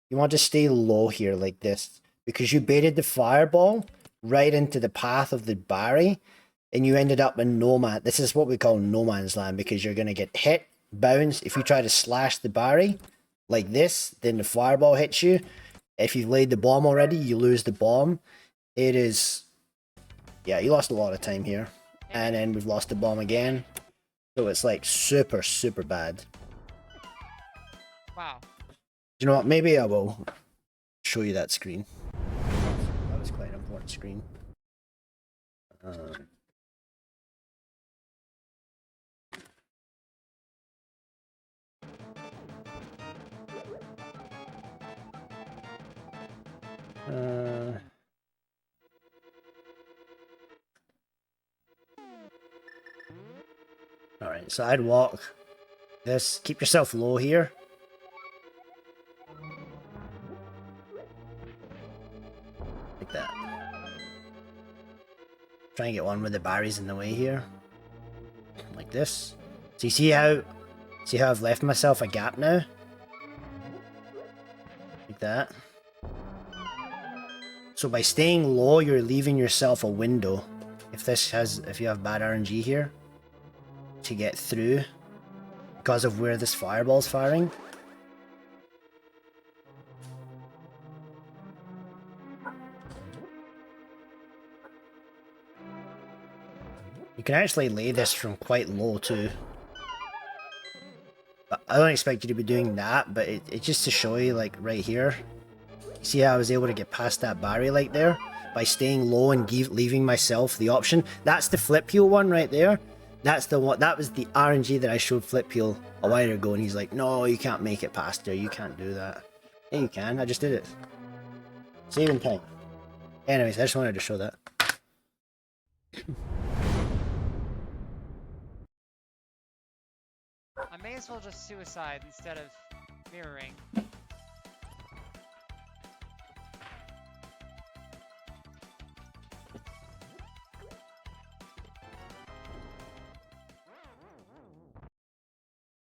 You want to stay low here like this. Because you baited the fireball right into the path of the Barry. And you ended up in no man. This is what we call no man's land. Because you're going to get hit, bounce. If you try to slash the Barry like this, then the fireball hits you. If you've laid the bomb already, you lose the bomb. It is... yeah, you lost a lot of time here. And then we've lost the bomb again. So it's like super, super bad. Wow. You know what? Maybe I will show you that screen. That was quite an important screen. Alright, so I'd walk this. Keep yourself low here. Like that. Try and get one with the Barry's in the way here. Like this. So you see how I've left myself a gap now? Like that. So by staying low, you're leaving yourself a window. If you have bad RNG here, to get through because of where this fireball's firing. You can actually lay this from quite low too. But I don't expect you to be doing that, but it's just to show you, like right here. See how I was able to get past that barrier like there? By staying low and leaving myself the option. That's the flip heel one right there. That's the one. That was the RNG that I showed Flip Heel a while ago, and he's like, "No, you can't make it past there. You can't do that." Yeah, you can. I just did it. Saving time. Anyways, I just wanted to show that. I may as well just suicide instead of mirroring. At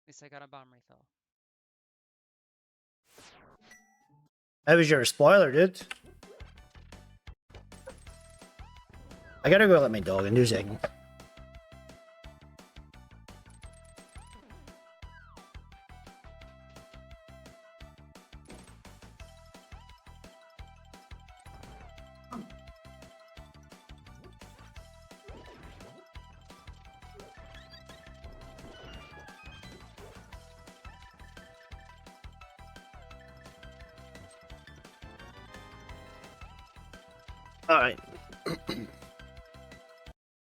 least I got a bomb refill. That was your spoiler, dude. I gotta go let my dog in 2 seconds. Alright.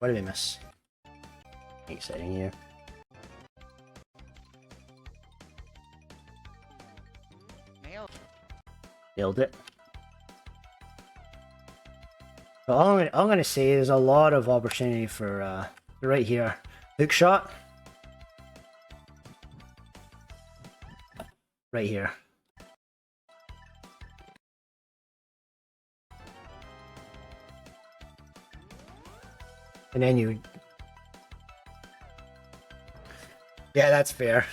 What did we miss? Exciting here. Nailed it. So all I'm gonna say there's a lot of opportunity for right here. Hook shot. Right here. And then you... Yeah, that's fair.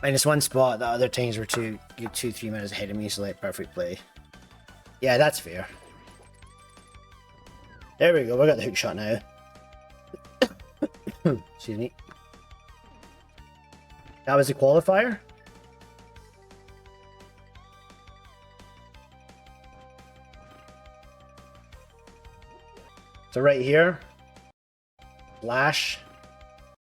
Minus 1 spot, the other times were you're 2-3 minutes ahead of me, so like perfect play. Yeah, that's fair. There we go, we got the hook shot now. Excuse me. That was the qualifier? So right here, flash,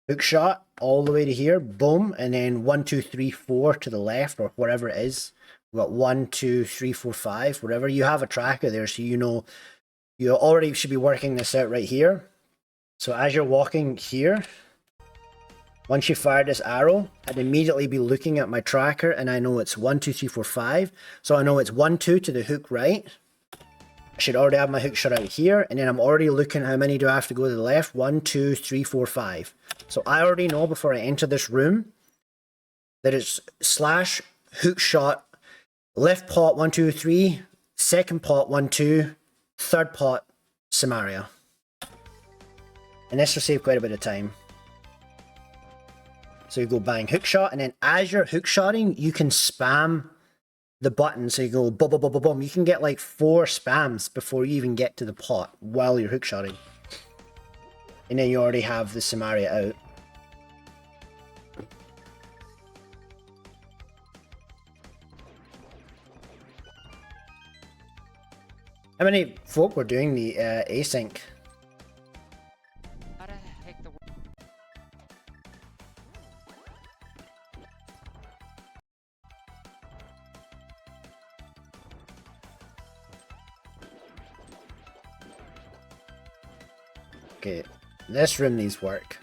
hook shot all the way to here, boom, and then 1, 2, 3, 4 to the left, or whatever it is. We've got 1, 2, 3, 4, 5, whatever. You have a tracker there, so you know you already should be working this out right here. So as you're walking here, once you fire this arrow, I'd immediately be looking at my tracker, and I know it's 1, 2, 3, 4, 5. So I know it's 1, 2 to the hook right. I should already have my hook shot out here, and then I'm already looking how many do I have to go to the left. 1, 2, 3, 4, 5. So I already know before I enter this room that it's slash hook shot, left pot 1, 2, 3, second pot 1, 2, third pot Samaria. And this will save quite a bit of time. So you go bang hook shot, and then as you're hook shotting, you can spam the button. So you go boom, boom, boom, boom, boom. You can get like 4 spams before you even get to the pot while you're hook shotting. And then you already have the Samaria out. How many folk were doing the async? How to take the... Okay, this room needs work.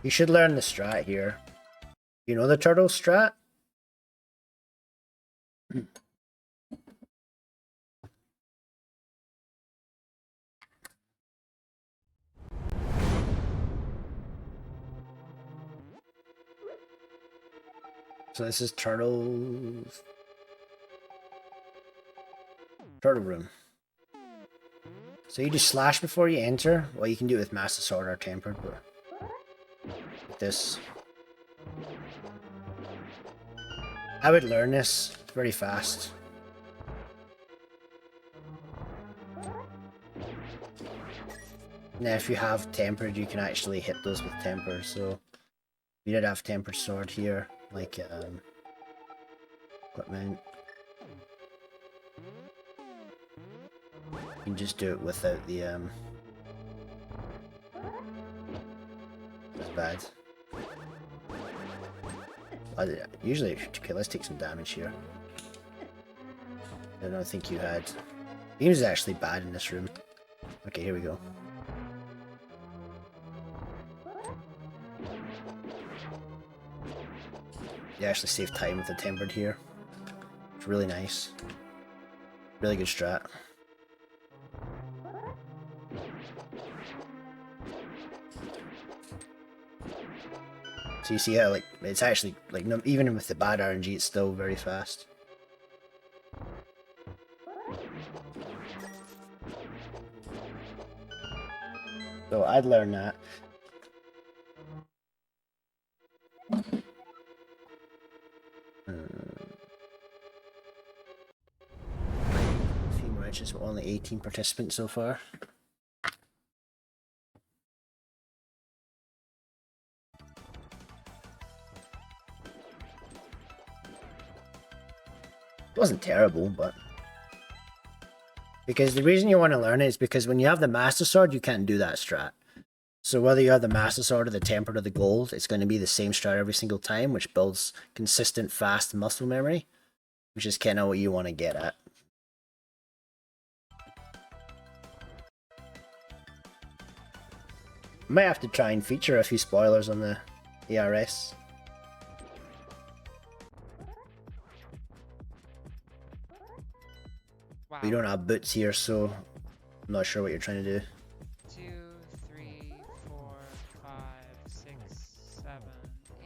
You should learn the strat here. You know the turtle strat? So this is turtle room. So you just slash before you enter. Well, you can do it with Master Sword or Tempered, but with this, I would learn this very fast. Now, if you have Tempered, you can actually hit those with Temper. So we did have Tempered Sword here, like equipment. You can just do it without the That's bad. Usually, okay, let's take some damage here. I don't think you had. Beams is actually bad in this room. Okay, here we go. You actually save time with the Tempered here. It's really nice. Really good strat. So So you see how like it's actually like no, even with the bad RNG, it's still very fast. So I'd learn that. A few more inches, but only 18 participants so far. It wasn't terrible, but because the reason you want to learn it is because when you have the Master Sword, you can't do that strat. So whether you have the Master Sword or the Tempered or the Gold, it's going to be the same strat every single time, which builds consistent, fast muscle memory, which is kind of what you want to get at. Might have to try and feature a few spoilers on the ARS. Wow. We don't have boots here, so I'm not sure what you're trying to do. 2, 3, 4, 5, 6, 7,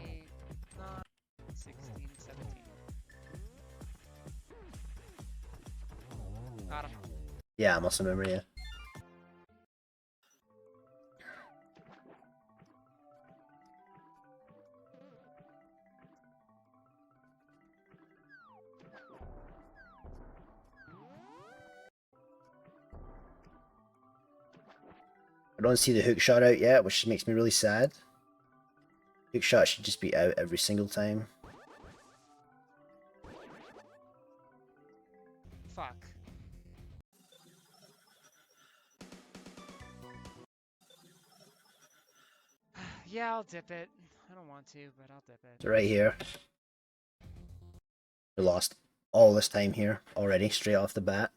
8, 9, 16, 17. Got him. Yeah, muscle memory, yeah. I don't see the hook shot out yet, which makes me really sad. Hook shot should just be out every single time. Fuck. Yeah, I'll dip it. I don't want to, but I'll dip it. So right here. We lost all this time here already, straight off the bat.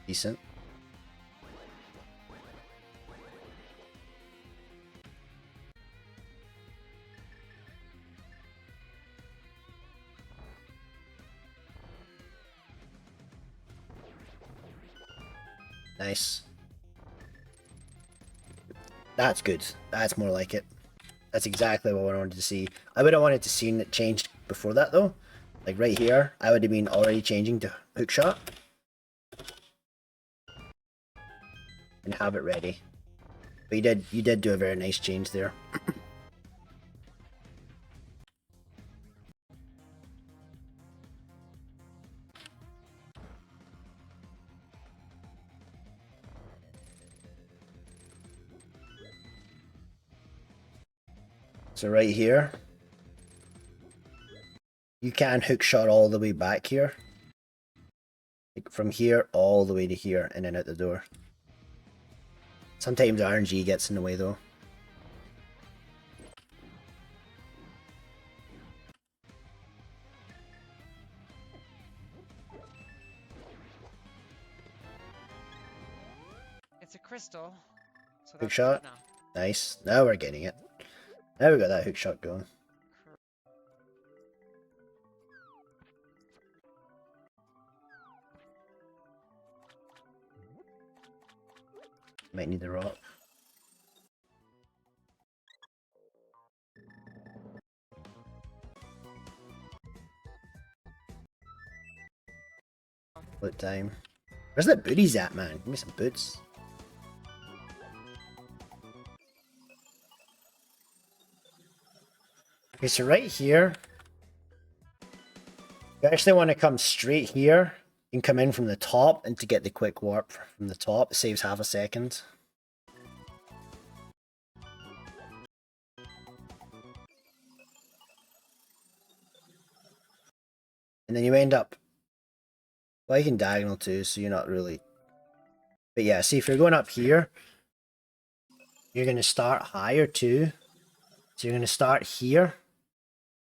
Decent. Nice. That's good. That's more like it. That's exactly what I wanted to see. I would have wanted to see it changed before that though. Like right here, I would have been already changing to hook shot. And have it ready. But you did do a very nice change there. So right here, you can hook shot all the way back here. Like from here all the way to here and then out the door. Sometimes RNG gets in the way though. It's a crystal. So Hook that's shot. good now. Nice. Now we're getting it. Now we got that hook shot going. Might need the rock. What time? Where's the booties at, man? Give me some boots. Okay, so right here, you actually want to come straight here and come in from the top, and to get the quick warp from the top, it saves half a second. And then you end up, well, you can diagonal too, so you're not really, but yeah, see if you're going up here, you're going to start higher too. So you're going to start here,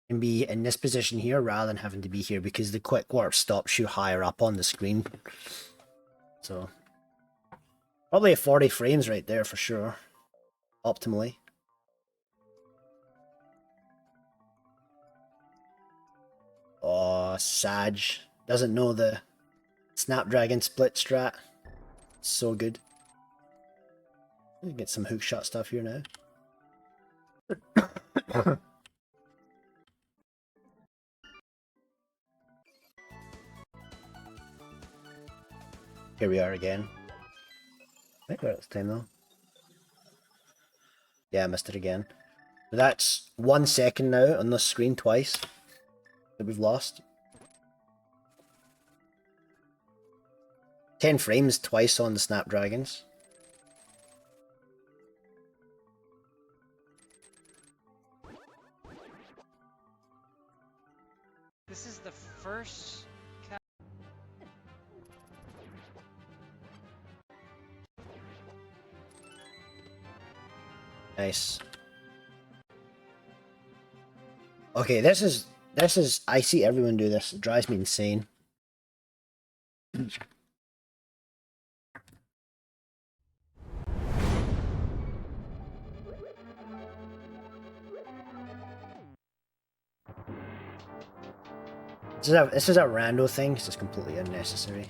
can be in this position here rather than having to be here because the quick warp stops you higher up on the screen. So probably 40 frames right there for sure, optimally. Oh, Sag doesn't know the Snapdragon split strat. So good. Get some hookshot stuff here now. Here we are again. I think we're out of time though. Yeah, I missed it again. That's 1 second now on the screen twice that we've lost. 10 frames twice on the Snapdragons. This is the first. Nice. Okay, this is I see everyone do this. It drives me insane. This is a rando thing. It's just completely unnecessary.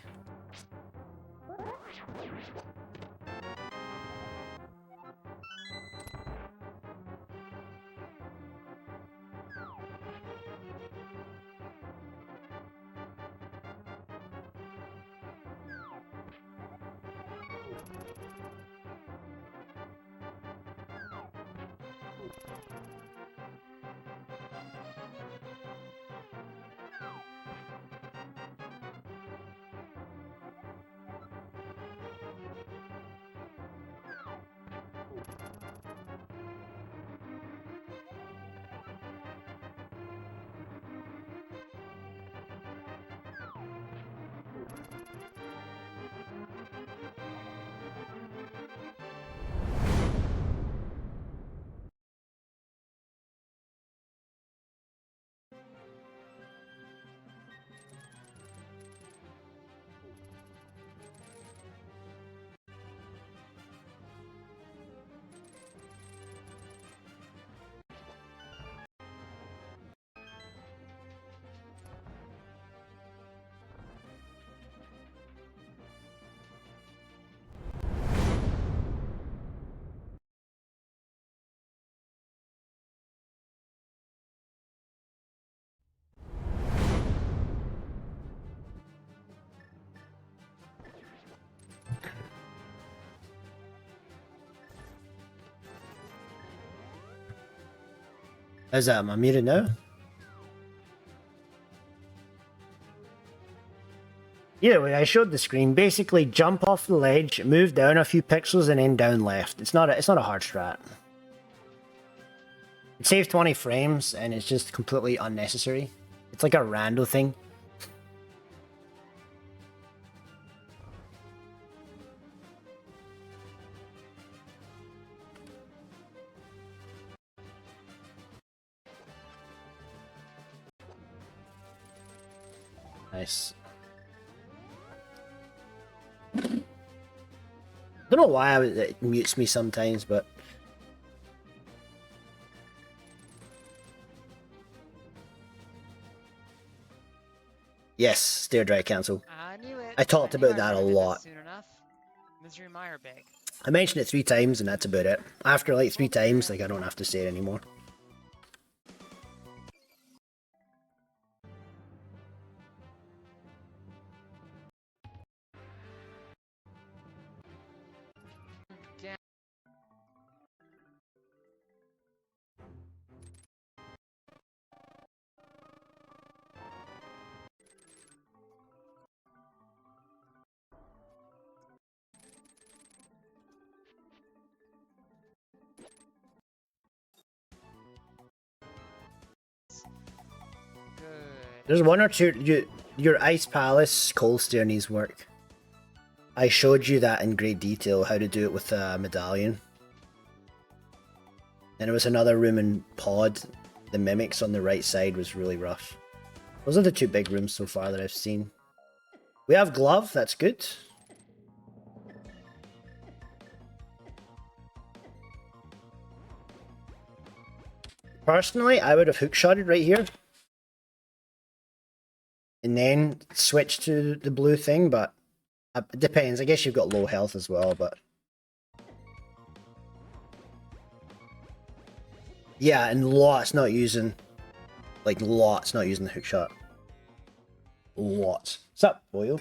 Is that am I muted now? Either way, I showed the screen. Basically, jump off the ledge, move down a few pixels, and then down left. It's not a hard strat. It saves 20 frames, and it's just completely unnecessary. It's like a rando thing. Nice. Don't know why it mutes me sometimes, but yes, stair dry cancel. I knew it. I talked about that a lot. Soon enough. Misery Meyer big. I mentioned it 3 times, and that's about it. After like 3 times, like I don't have to say it anymore. Yeah. Good. There's 1 or 2. Your Ice Palace cold stair needs work. I showed you that in great detail, how to do it with a medallion. And there was another room in Pod the mimics on the right side was really rough. Those are the two big rooms so far that I've seen. We have glove, that's good. Personally, I would have hookshotted right here. And then switch to the blue thing, but it depends. I guess you've got low health as well, but... Yeah, and lots not using... Like, lots not using the hookshot. Lots. What's up, boyo?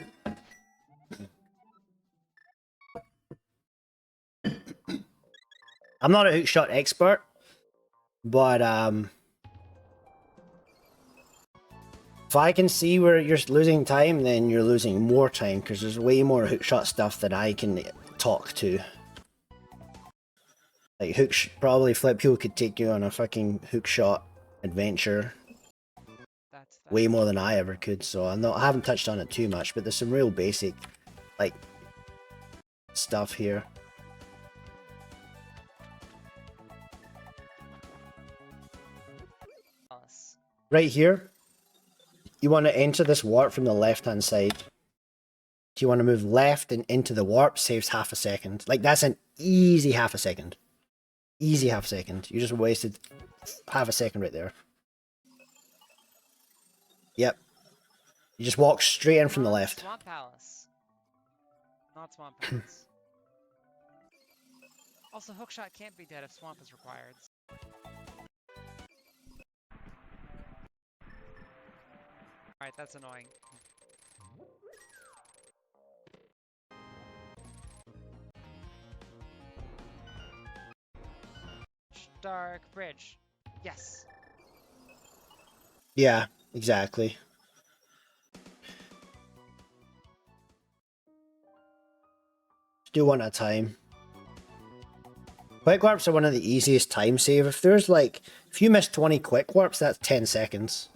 I'm not a hookshot expert, but if I can see where you're losing time, then you're losing more time, because there's way more hookshot stuff that I can talk to. Like, probably Flip People could take you on a fucking hookshot adventure. That's Way more than I ever could, so I haven't touched on it too much, but there's some real basic, like, stuff here. Right here, you want to enter this warp from the left-hand side. Do you want to move left and into the warp? Saves half a second. Like, that's an easy half a second. Easy half a second. You just wasted half a second right there. Yep. You just walk straight in from the left. Swamp Palace. Not Swamp Palace. Also, hookshot can't be dead if swamp is required. Alright, that's annoying. Dark bridge. Yes. Yeah, exactly. Just do one at a time. Quick warps are one of the easiest time save. If you miss 20 quick warps, that's 10 seconds.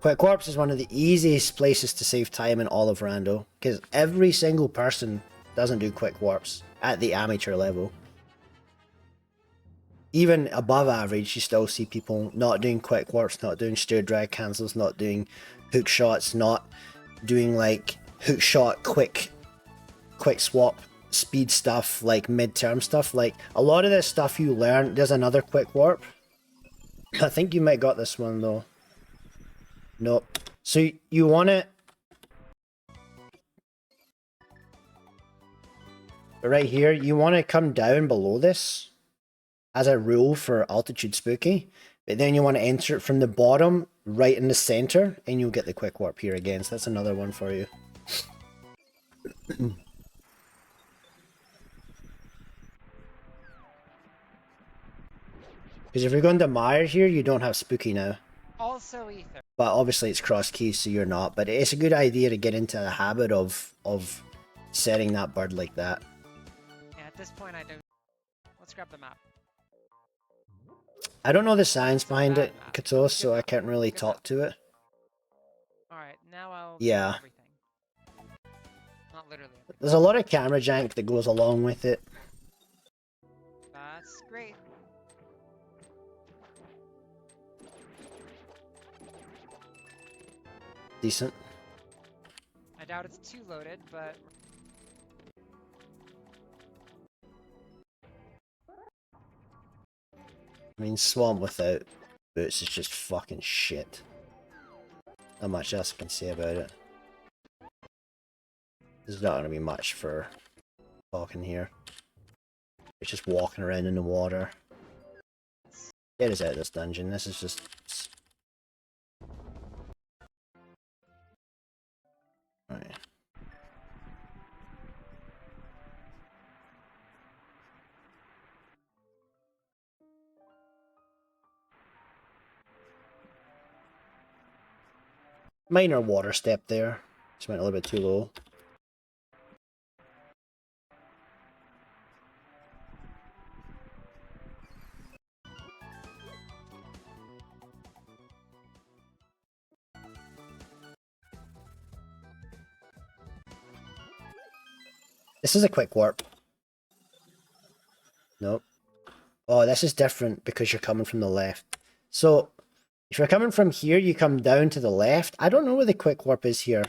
Quick warps is one of the easiest places to save time in all of Rando, because every single person doesn't do quick warps at the amateur level. Even above average, you still see people not doing quick warps, not doing steer drag cancels, not doing hook shots, not doing like hook shot quick swap speed stuff, like mid-term stuff. Like, a lot of this stuff you learn. There's another quick warp. I think you might got this one though. Nope. So you want it right here, you want to come down below this as a rule for altitude spooky, but then you want to enter it from the bottom right in the center, and you'll get the quick warp here again. So that's another one for you. Because if you're going to Mire here, you don't have spooky now. Also ether. But obviously it's Crosskeys, so you're not. But it's a good idea to get into the habit of setting that bird like that. Yeah, at this point I don't... Let's grab the map. I don't know the science behind it, Kotose, so I can't really talk to it. Alright, now I'll... Yeah. Everything. Not literally everything. There's a lot of camera jank that goes along with it. That's great. Decent. I doubt it's too loaded, but... I mean, Swamp without boots is just fucking shit. Not much else I can say about it. There's not going to be much for talking here. It's just walking around in the water. Get us out of this dungeon. This is just... Right. Minor water step there. Just went a little bit too low. This is a quick warp. Nope. Oh, this is different because you're coming from the left. So, If you're coming from here, you come down to the left. I don't know where the quick warp is here.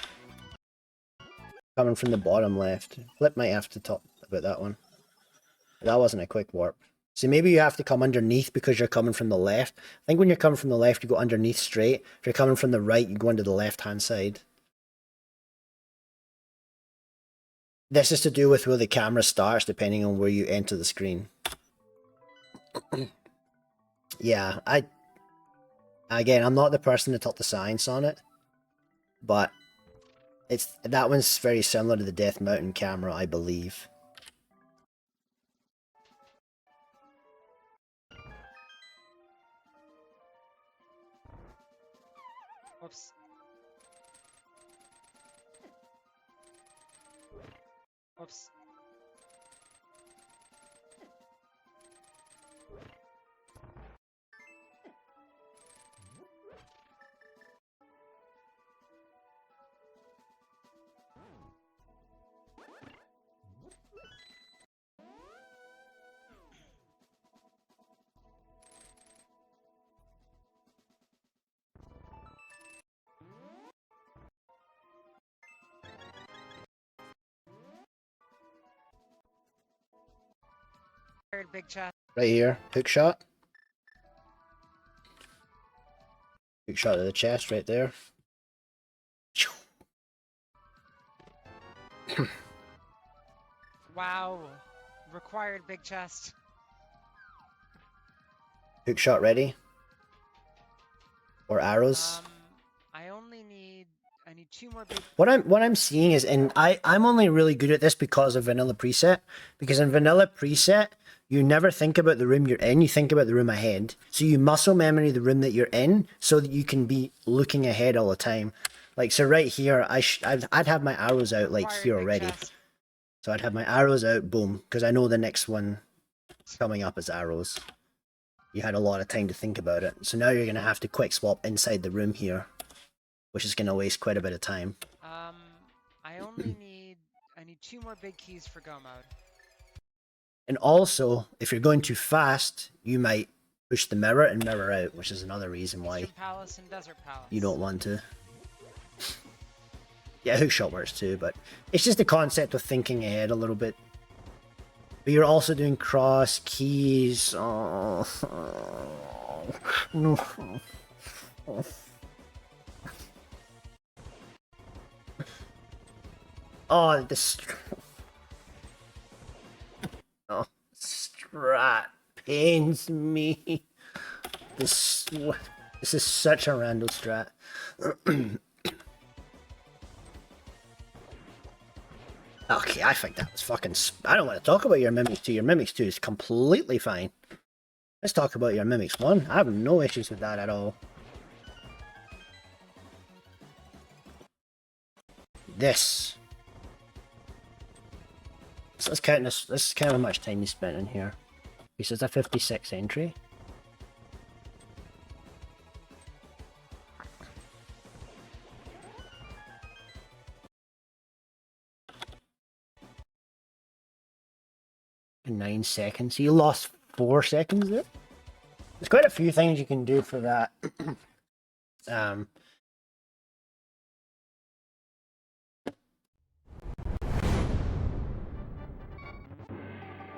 Coming from the bottom left. Flip might have to talk about that one. That wasn't a quick warp. So maybe you have to come underneath because you're coming from the left. I think when you're coming from the left, you go underneath straight. If you're coming from the right, you go into the left-hand side. This is to do with where the camera starts, depending on where you enter the screen. Yeah, again, I'm not the person to talk the science on it, but that one's very similar to the Death Mountain camera, I believe. Whoops. Whoops. Big chest. Right here, hook shot. Hook shot to the chest right there. Wow. Required big chest. Hook shot ready. Or arrows. I need 2 more big. What I'm seeing is, and I'm only really good at this because of vanilla preset. Because in vanilla preset, you never think about the room you're in, you think about the room ahead. So you muscle memory the room that you're in so that you can be looking ahead all the time. Like, so right here, I'd have my arrows out like here already. So I'd have my arrows out, boom, because I know the next one coming up is arrows. You had a lot of time to think about it. So now you're going to have to quick swap inside the room here, which is going to waste quite a bit of time. I need 2 more big keys for go mode. And also, if you're going too fast, you might push the mirror and mirror out, which is another reason why Palace and Desert Palace. you don't want to. Yeah, hookshot works too, but it's just the concept of thinking ahead a little bit. But you're also doing cross keys. Oh, no. Oh, this. Oh, strat pains me. This is such a random strat. Okay, I think that was fucking... I don't want to talk about your Mimics 2. Your Mimics 2 is completely fine. Let's talk about your Mimics 1. I have no issues with that at all. This. So let's count this. Let's count how much time you spent in here. This is a 56 entry. In 9 seconds. So you lost 4 seconds there. There's quite a few things you can do for that.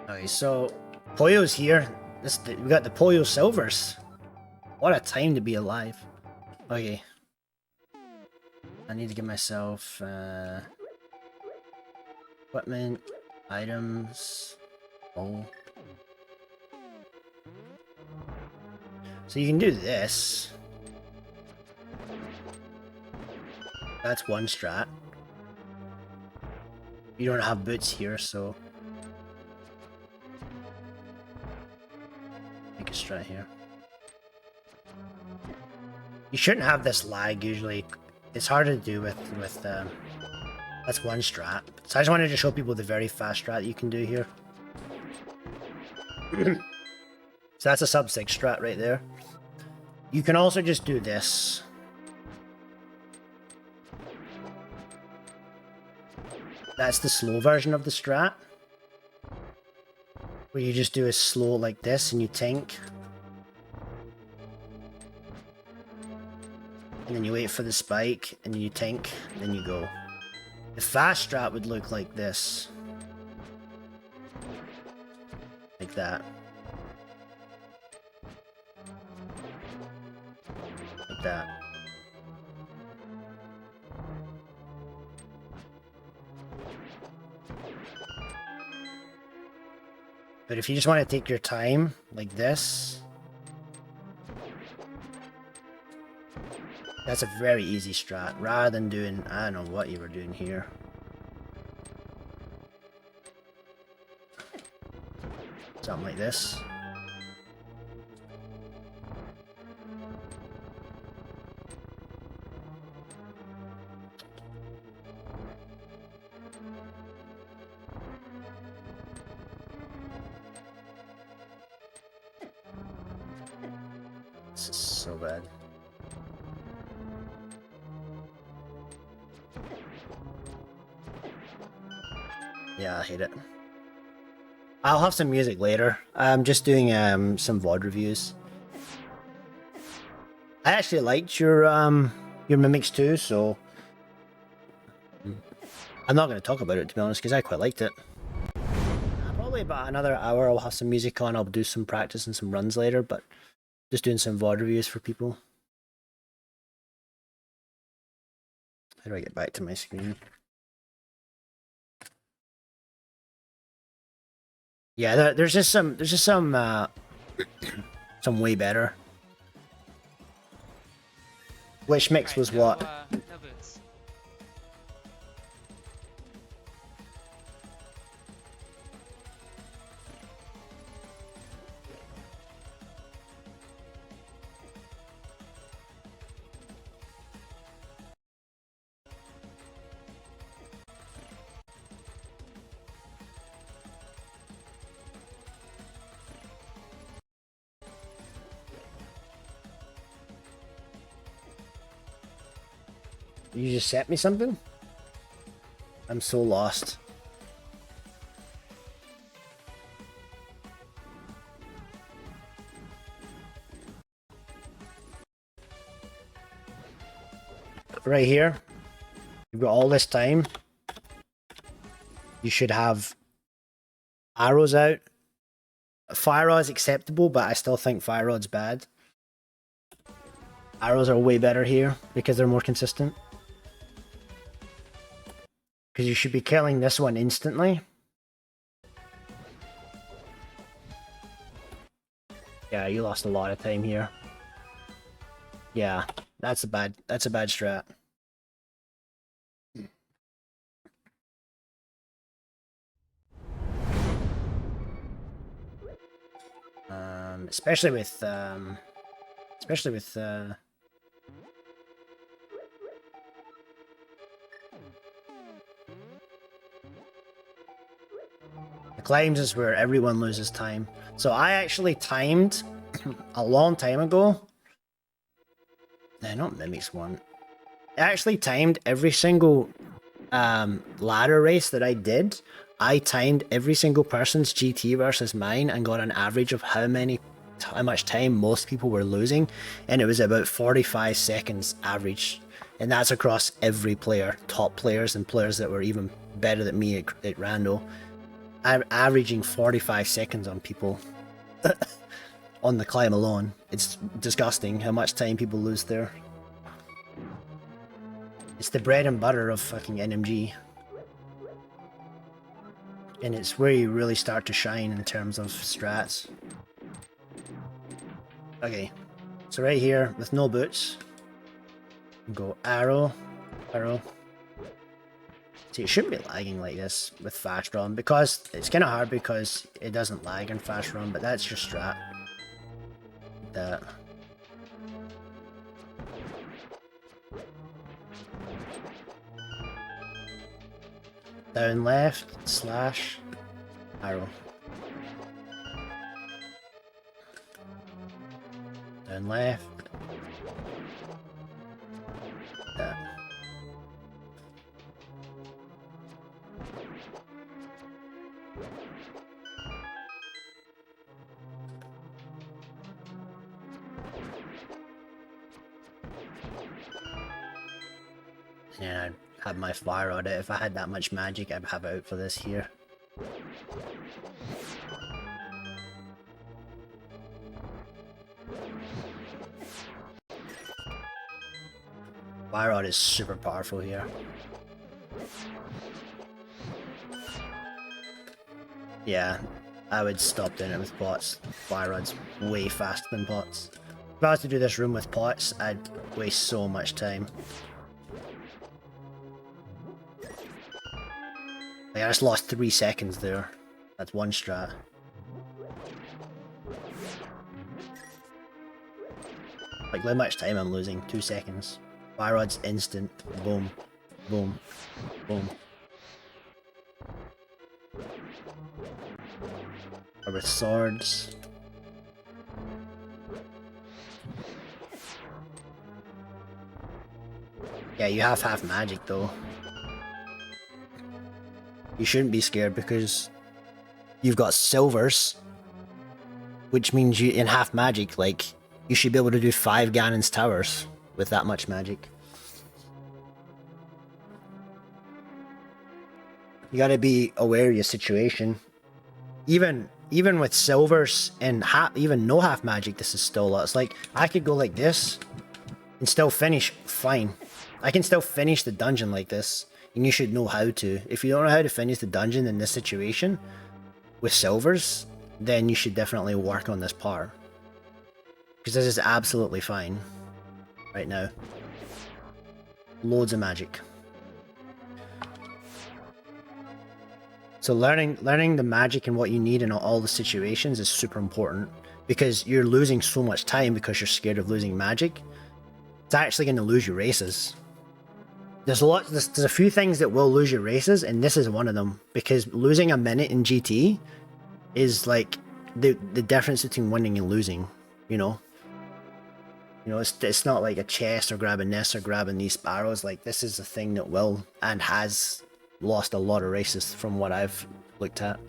Okay, so Poyo's here. We got the Poyo Silvers. What a time to be alive. Okay. I need to give myself equipment, items. Oh. So you can do this. That's one strat. You don't have boots here, so make a strat here. You shouldn't have this lag usually. It's hard to do with that's one strat. So I just wanted to show people the very fast strat you can do here. So that's a sub 6 strat right there. You can also just do this. That's the slow version of the strat. Where you just do a slow like this and you tank. and then you wait for the spike, and then you tank, and then you go. The fast strat would look like this. Like that. Like that. But if you just want to take your time, like this, that's a very easy strat, rather than doing, I don't know what you were doing here. Something like this. This is so bad. Yeah, I hate it. I'll have some music later. I'm just doing some VOD reviews. I actually liked your mimics too, so I'm not going to talk about it, to be honest, because I quite liked it. Probably about another hour I'll have some music on. I'll do some practice and some runs later, but just doing some VOD reviews for people. How do I get back to my screen? Yeah, there's just some some way better. Which mix was what? No boots. You just sent me something? I'm so lost. Right here. You've got all this time. You should have arrows out. Fire Rod's acceptable, but I still think Fire Rod's bad. Arrows are way better here because they're more consistent. Because you should be killing this one instantly. Yeah, you lost a lot of time here. Yeah, that's a bad strat. Especially with the climbs is where everyone loses time. So I actually timed a long time ago. Not Mimics one. I actually timed every single ladder race that I did. I timed every single person's GT versus mine and got an average of how much time most people were losing, and it was about 45 seconds average, and that's across every player, top players and players that were even better than me at rando. I'm averaging 45 seconds on people on the climb alone. It's disgusting how much time people lose there. It's the bread and butter of fucking NMG. And it's where you really start to shine in terms of strats. Okay, so right here with no boots, go arrow, arrow. See, it shouldn't be lagging like this with fast run, because it's kind of hard because it doesn't lag in fast run, but that's your strat. Like that. Down left, slash, arrow. Down left. That. And I'd have my fire on it. If I had that much magic, I'd have it out for this here. Fire rod is super powerful here. Yeah, I would stop doing it with pots. Fire rod's way faster than pots. If I was to do this room with pots, I'd waste so much time. Like, I just lost 3 seconds there. That's one strat. Like, look how much time I'm losing. 2 seconds. Fire rod's instant. Boom. Boom. Boom. Or with swords. Yeah, you have half magic though. You shouldn't be scared because you've got silvers, which means you in half magic, like, you should be able to do 5 Ganon's towers with that much magic. You gotta be aware of your situation. Even with silvers and even no half magic, this is still a lot. It's like, I could go like this and still finish fine. I can still finish the dungeon like this, and you should know how to. If you don't know how to finish the dungeon in this situation with silvers, then you should definitely work on this part. Because this is absolutely fine right now. Loads of magic. So learning the magic and what you need in all the situations is super important, because you're losing so much time because you're scared of losing magic. It's actually going to lose your races. There's a few things that will lose your races, and this is one of them, because losing a minute in GT is like the difference between winning and losing, you know? You know, it's not like a chest or grabbing this or grabbing these sparrows. Like, this is a thing that will and has lost a lot of races from what I've looked at.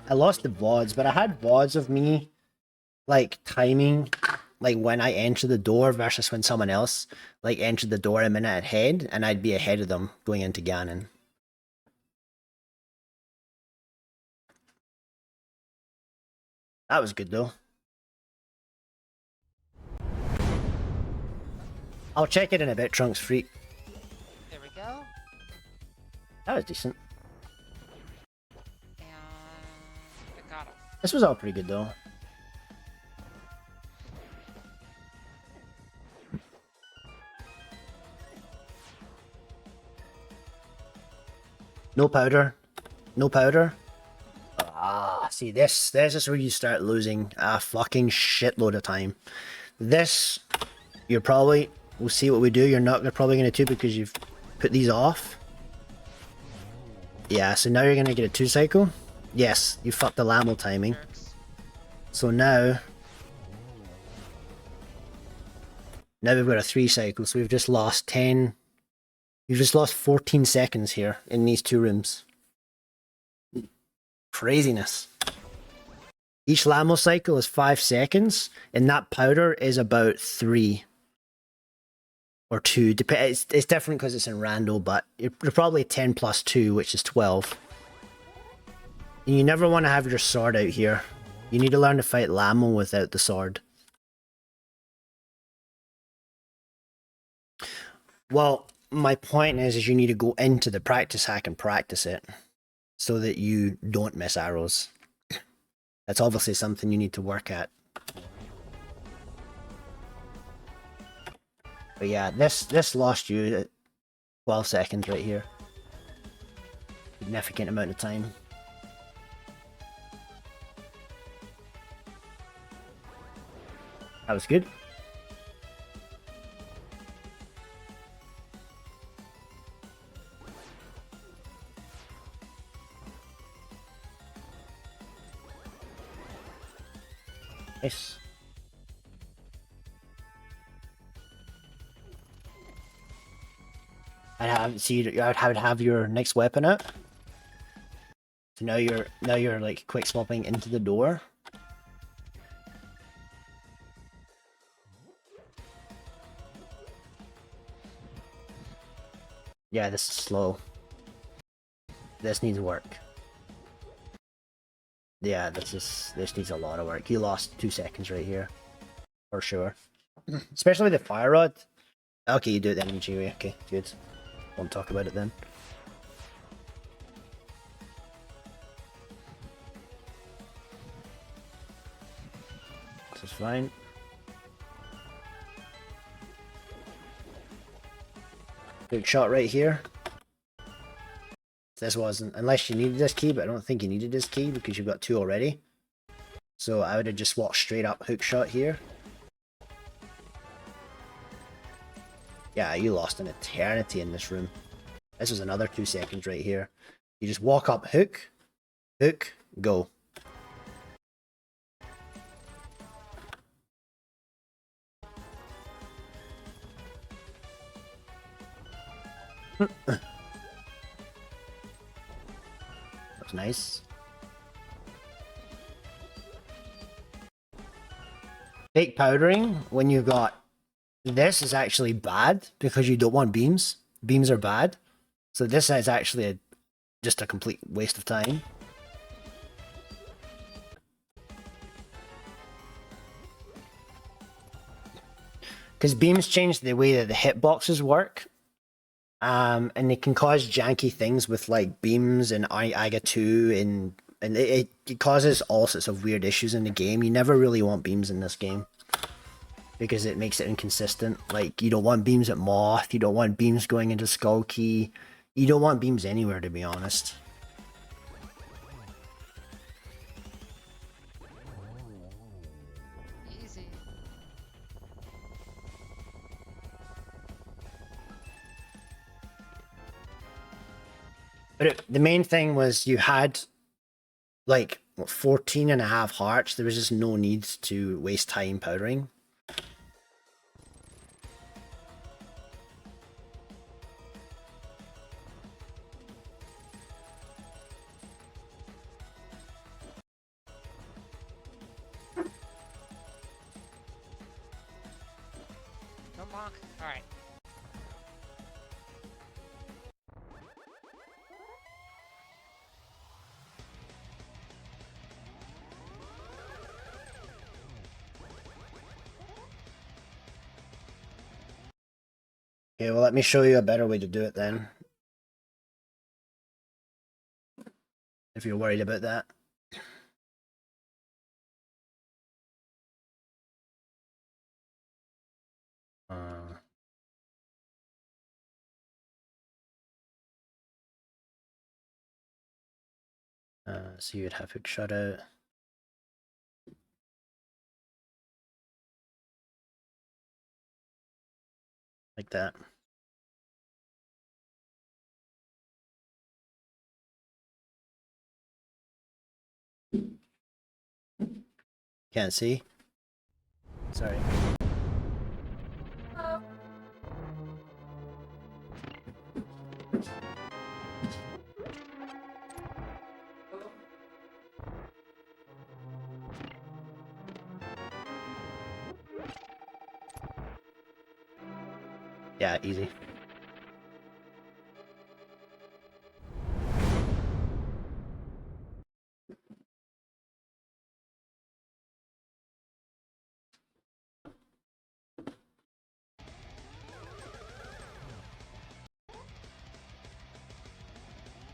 I lost the VODs, but I had VODs of me, like, timing, like, when I enter the door versus when someone else, like, entered the door a minute ahead, and I'd be ahead of them going into Ganon. That was good, though. I'll check it in a bit, Trunks Freak. There we go. That was decent. And I got him. This was all pretty good, though. No powder. No powder. Ah, see, this is where you start losing a fucking shitload of time. This, you're probably, we'll see what we do. You're probably going to 2 because you've put these off. Yeah, so now you're going to get a 2 cycle. Yes, you fucked the Lamel timing. So now we've got a 3 cycle, so we've just lost 10. You've just lost 14 seconds here in these 2 rooms. Craziness. Each Lamel cycle is 5 seconds, and that powder is about 3 or 2. It's different because it's in rando, but you're probably 10 plus 2, which is 12. And you never want to have your sword out here. You need to learn to fight Lamel without the sword. Well, my point is you need to go into the practice hack and practice it so that you don't miss arrows. That's obviously something you need to work at. But yeah, this lost you at 12 seconds right here. Significant amount of time. That was good. Nice. I'd have your next weapon out. So now you're like quick swapping into the door. Yeah, this is slow. This needs work. Yeah, this needs a lot of work. You lost 2 seconds right here. For sure. Especially the fire rod. Okay, you do it then, Jiwi. Okay, good. Won't talk about it then. This is fine. Big shot right here. This wasn't, unless you needed this key, but I don't think you needed this key because you've got 2 already. So I would have just walked straight up hook shot here. Yeah, you lost an eternity in this room. This was another 2 seconds right here. You just walk up hook, hook, go. That's nice. Fake powdering when you've got this is actually bad because you don't want beams. Beams are bad. So this is actually just a complete waste of time. Because beams change the way that the hitboxes work. And they can cause janky things with like beams and IGA 2 and it causes all sorts of weird issues in the game. You never really want beams in this game. Because it makes it inconsistent. Like, you don't want beams at Moth, you don't want beams going into Skull Key. You don't want beams anywhere, to be honest. Easy. But the main thing was you had, like, what, 14 and a half hearts. There was just no need to waste time powdering. No monk. Alright. Okay, well, let me show you a better way to do it then. If you're worried about that. So you would have hook shot out. Like that. Can't see. Sorry. Yeah, easy.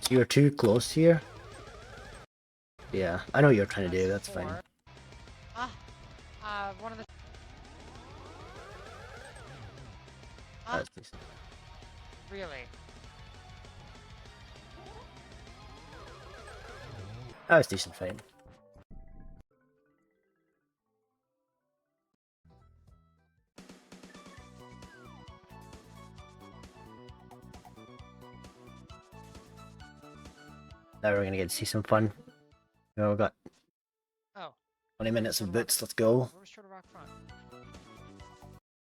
So you're too close here. Yeah, I know what you're trying to do, that's fine. One of the... That's decent. Really? That was decent fight. Now we're gonna get to see some fun. We've got 20 minutes of boots, let's go. Where was Turtle Rock front?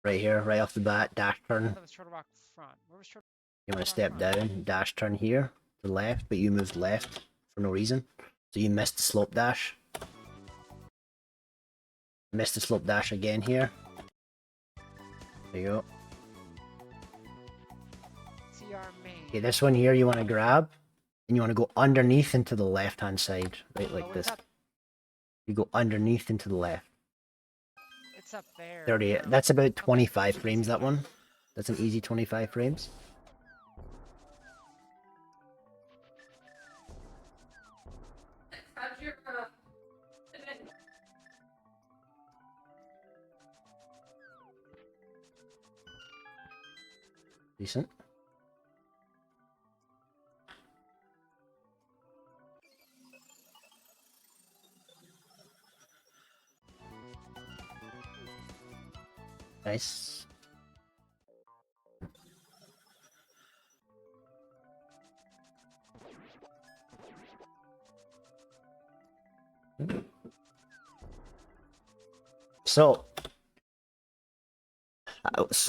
Right here, right off the bat, dash turn. That was Turtle Rock front. Where was Turtle You want to step down, dash turn here, to the left, but you moved left for no reason. So you missed the slope dash. Missed the slope dash again here. There you go. See, be our main. Okay, this one here you want to grab, and you want to go underneath into the left-hand side, right, like this. You go underneath into the left. It's up there. 38. That's about 25 frames, that one. That's an easy 25 frames. Decent. Nice. So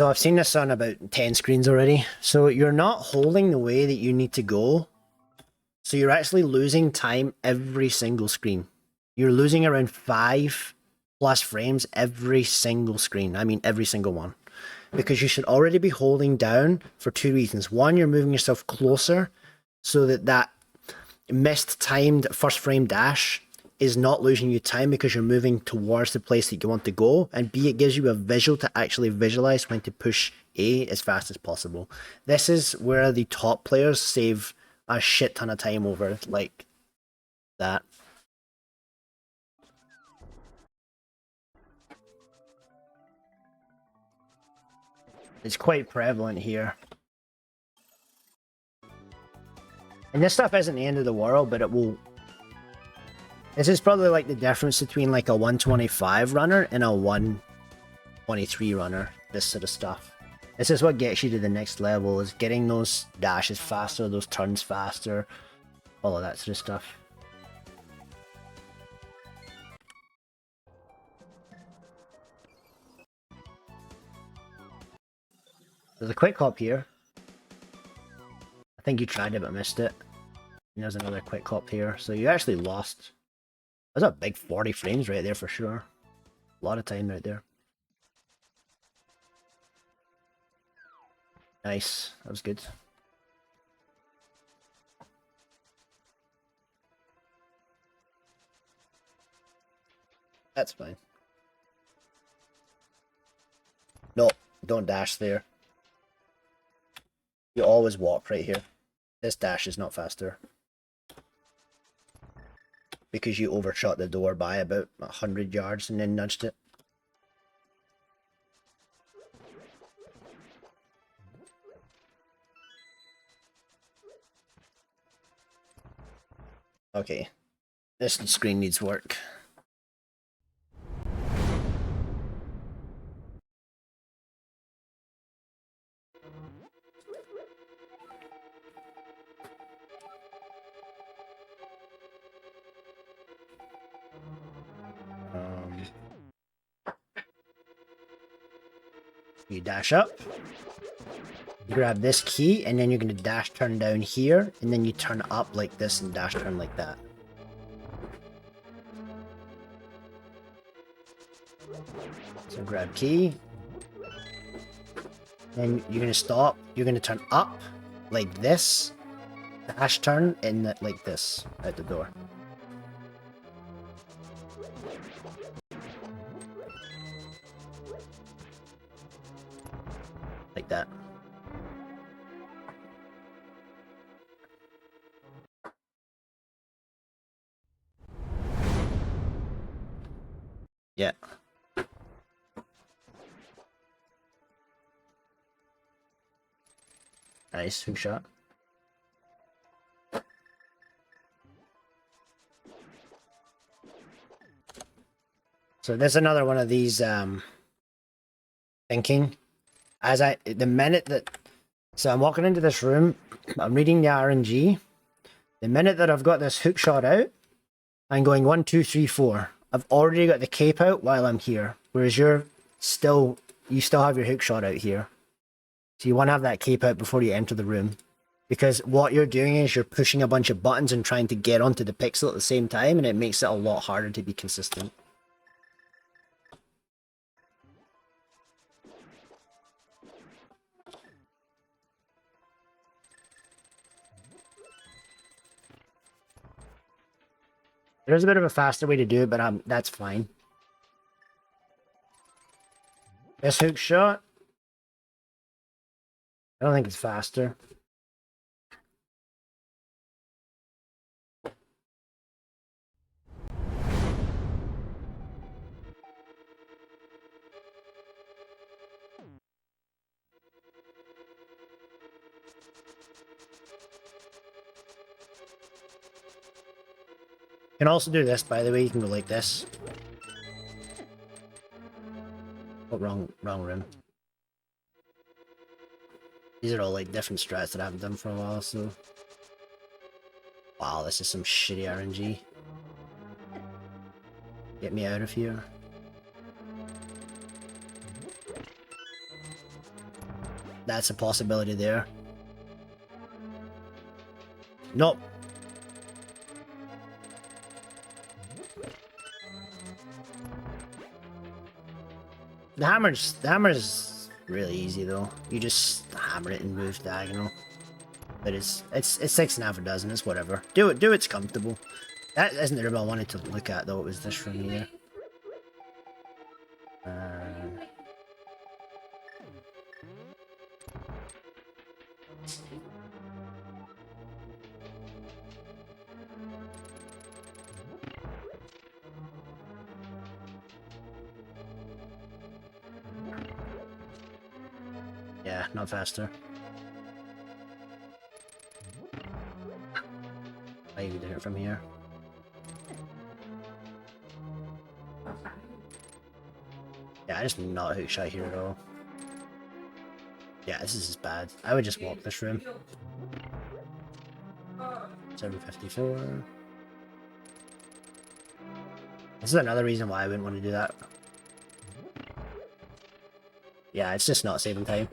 I've seen this on about 10 screens already. So you're not holding the way that you need to go. So you're actually losing time every single screen. You're losing around 5+ frames every single screen. I mean, every single one. Because you should already be holding down for 2 reasons. One, you're moving yourself closer so that missed timed first frame dash is not losing you time because you're moving towards the place that you want to go. And B, it gives you a visual to actually visualize when to push A as fast as possible. This is where the top players save a shit ton of time over like that. It's quite prevalent here. And this stuff isn't the end of the world, but it will... This is probably like the difference between like a 125 runner and a 123 runner. This sort of stuff. This is what gets you to the next level, is getting those dashes faster, those turns faster, all of that sort of stuff. There's a quick hop here. I think you tried it but missed it. And there's another quick hop here. So you actually lost. That's a big 40 frames right there for sure. A lot of time right there. Nice. That was good. That's fine. No, don't dash there. You always walk right here. This dash is not faster. Because you overshot the door by about 100 yards and then nudged it. Okay. This screen needs work. You dash up. You grab this key, and then you're going to dash turn down here, and then you turn up like this and dash turn like that. So grab key. Then you're going to stop. You're going to turn up like this. Dash turn, and like this out the door. Like that. Yeah. Nice, hook shot. So there's another one of these thinking. The minute that, so I'm walking into this room, I'm reading the RNG. The minute that I've got this hook shot out, I'm going 1, 2, 3, 4. I've already got the cape out while I'm here. Whereas you still have your hook shot out here. So you want to have that cape out before you enter the room. Because what you're doing is you're pushing a bunch of buttons and trying to get onto the pixel at the same time, and it makes it a lot harder to be consistent. There's a bit of a faster way to do it, but that's fine. This hook shot, I don't think it's faster. You can also do this, by the way. You can go like this. Oh, wrong room. These are all like different strats that I haven't done for a while, so... Wow, this is some shitty RNG. Get me out of here. That's a possibility there. Nope. The hammer's really easy though. You just hammer it and move diagonal. But it's 6.5 a dozen, it's whatever. Do it's comfortable. That isn't the room I wanted to look at though, it was this room here. Yeah, not faster. Maybe do it from here. Yeah, I just not hook shot here at all. Yeah, this is bad. I would just walk this room. 754. This is another reason why I wouldn't want to do that. Yeah, it's just not saving time.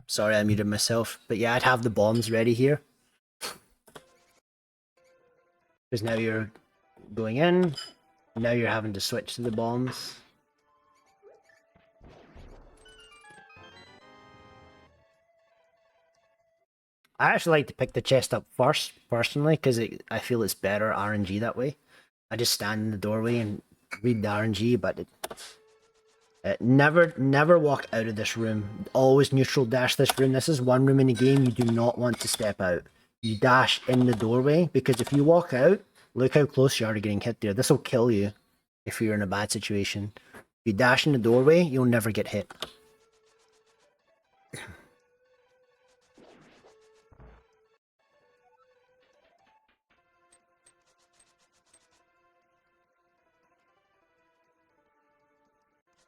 Sorry, I muted myself. But yeah, I'd have the bombs ready here. Because now you're going in. Now you're having to switch to the bombs. I actually like to pick the chest up first, personally, because I feel it's better RNG that way. I just stand in the doorway and read the RNG, but never walk out of this room. Always neutral dash this room. This is one room in the game you do not want to step out. You dash in the doorway, because if you walk out, look how close you are to getting hit there. This will kill you if you're in a bad situation. If you dash in the doorway, you'll never get hit.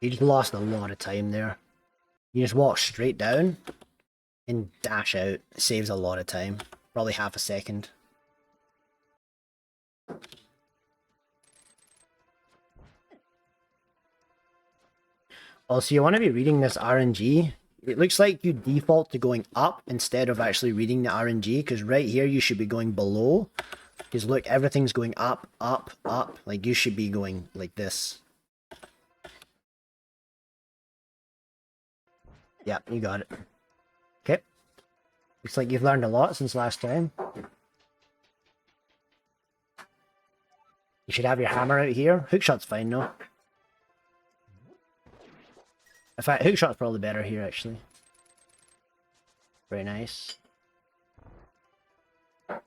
You just lost a lot of time there. You just walk straight down and dash out. It saves a lot of time. Probably half a second. Also, you want to be reading this RNG. It looks like you default to going up instead of actually reading the RNG, because right here you should be going below. Because look, everything's going up, up, up. Like you should be going like this. Yeah, you got it. Okay. Looks like you've learned a lot since last time. You should have your hammer out here. Hookshot's fine though. In fact, hookshot's probably better here actually. Very nice. You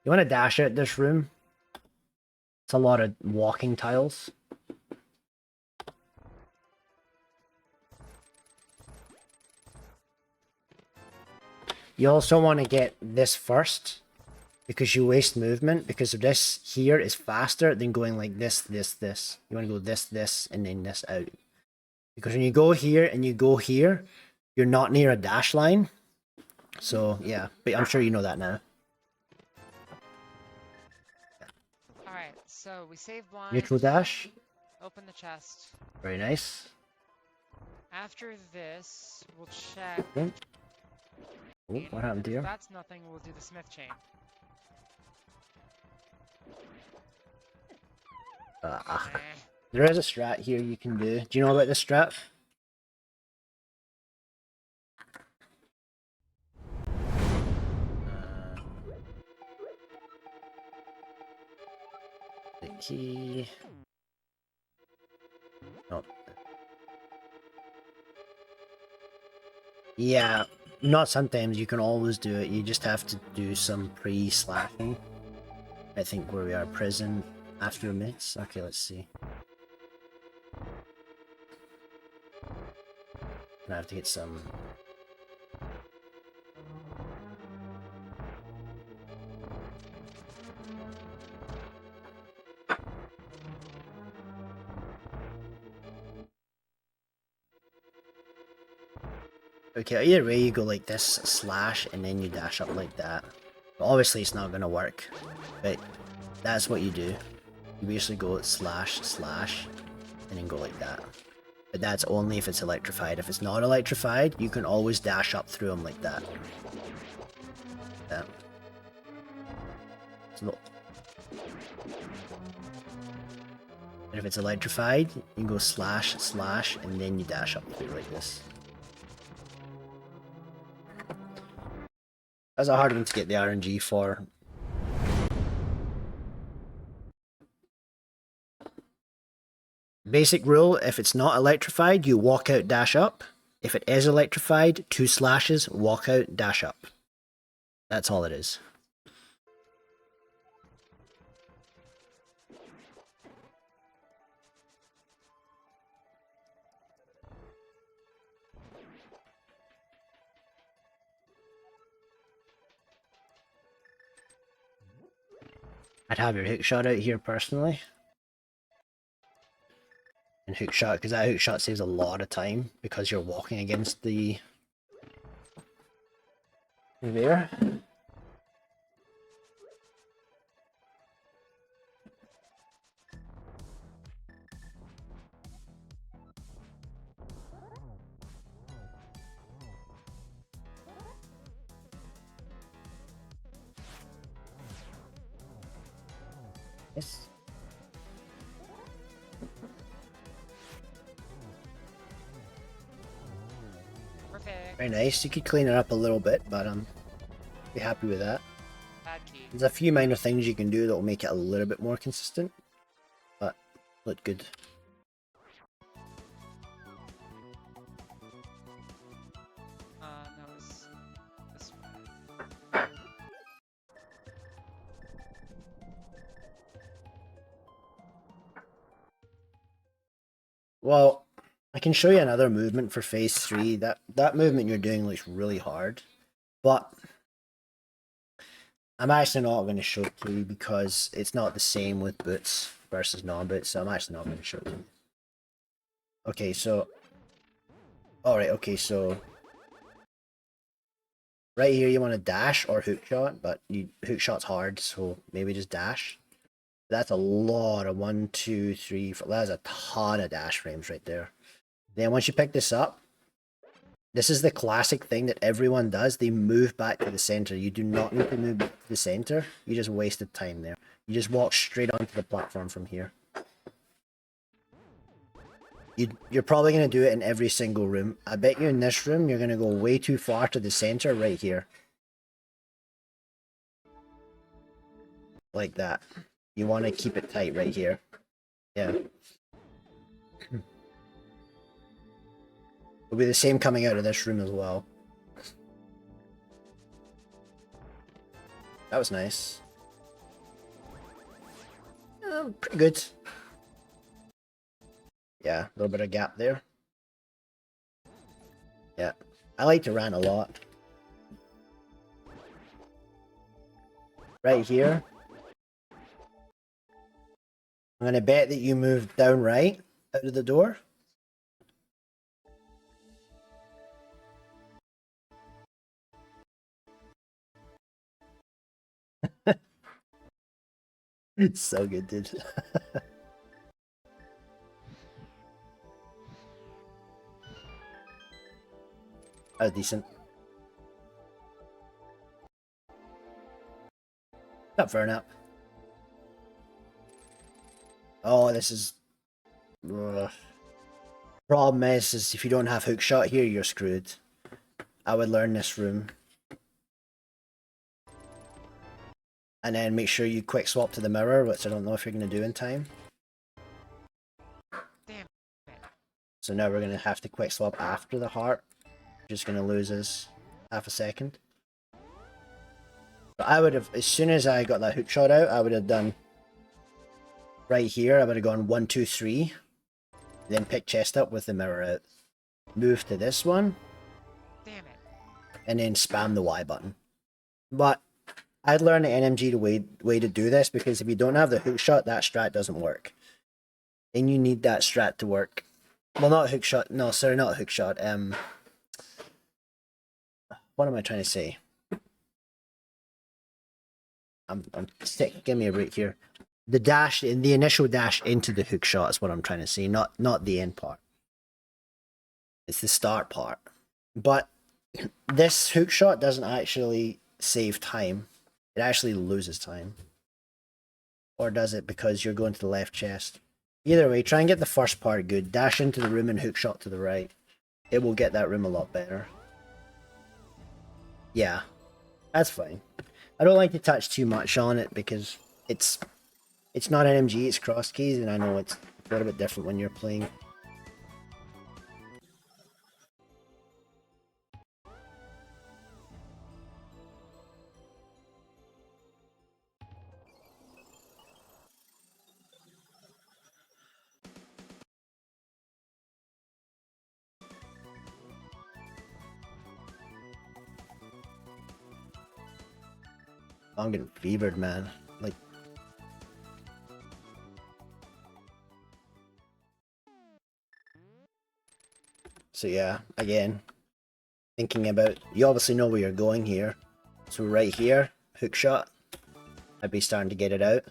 want to dash out this room. It's a lot of walking tiles. You also want to get this first, because you waste movement, because this here is faster than going like this, this, this. You want to go this, this, and then this out. Because when you go here and you go here, you're not near a dash line. So, yeah, but I'm sure you know that now. So we save blind. Neutral dash. Open the chest. Very nice. After this, we'll check. Okay. Oh, what happened If here? that's nothing, we'll do the smith chain. Eh. There is a strat here you can do. Do you know about this strat? The key. Oh. Yeah, not sometimes. You can always do it. You just have to do some pre-slashing. I think where we are, prison after minutes. Okay, let's see. I have to get some. Okay, either way you go like this, slash, and then you dash up like that. But obviously it's not gonna work, but that's what you do. You basically go slash, slash, and then go like that. But that's only if it's electrified. If it's not electrified, you can always dash up through them like that. Yeah. So, and if it's electrified, you can go slash, slash, and then you dash up through like this. That's a hard one to get the RNG for. Basic rule, if it's not electrified, you walk out, dash up. If it is electrified, 2 slashes, walk out, dash up. That's all it is. I'd have your hook shot out here personally. And hook shot, because that hook shot saves a lot of time because you're walking against the conveyor. Yes. Perfect. Very nice. You could clean it up a little bit, but be happy with that. Bad key. There's a few minor things you can do that will make it a little bit more consistent, but look good. No, it's this way. Well, I can show you another movement for phase 3. That movement you're doing looks really hard, but I'm actually not going to show it to you because it's not the same with boots versus non-boots, so I'm actually not going to show it to you. Okay, so... Alright, okay, so... Right here you want to dash or hook shot, but hook shot's hard, so maybe just dash. That's a lot of 1, 2, 3, 4. That's a ton of dash frames right there. Then once you pick this up, this is the classic thing that everyone does. They move back to the center. You do not need to move to the center. You just wasted time there. You just walk straight onto the platform from here. You're probably going to do it in every single room. I bet you in this room, you're going to go way too far to the center right here. Like that. You want to keep it tight right here. Yeah. It'll be the same coming out of this room as well. That was nice. Pretty good. Yeah, a little bit of gap there. Yeah, I like to run a lot. Right here. I'm going to bet that you move down right out of the door. It's so good, dude. That was decent. Not fair enough. Oh, this is... Ugh. Problem is if you don't have hook shot here, you're screwed. I would learn this room. And then make sure you quick swap to the mirror, which I don't know if you're going to do in time. Damn it. So now we're going to have to quick swap after the heart. Just going to lose us half a second. But I would have, as soon as I got that hook shot out, I would have done right here. I would have gone 1, 2, 3. Then pick chest up with the mirror out. Move to this one. Damn it. And then spam the Y button. But I'd learn the NMG way to do this, because if you don't have the hook shot, that strat doesn't work. And you need that strat to work. Well, not hook shot. No, sorry, not hook shot. What am I trying to say? I'm sick. Give me a break here. The dash, the initial dash into the hook shot is what I'm trying to say, not the end part. It's the start part. But this hook shot doesn't actually save time. It actually loses time. Or does it because you're going to the left chest? Either way, try and get the first part good. Dash into the room and hook shot to the right. It will get that room a lot better. Yeah, that's fine. I don't like to touch too much on it because it's not NMG, it's Crosskeys, and I know it's a little bit different when you're playing. I'm getting fevered, man. Like, so yeah, again, thinking about, you obviously know where you're going here. So right here, hook shot, I'd be starting to get it out.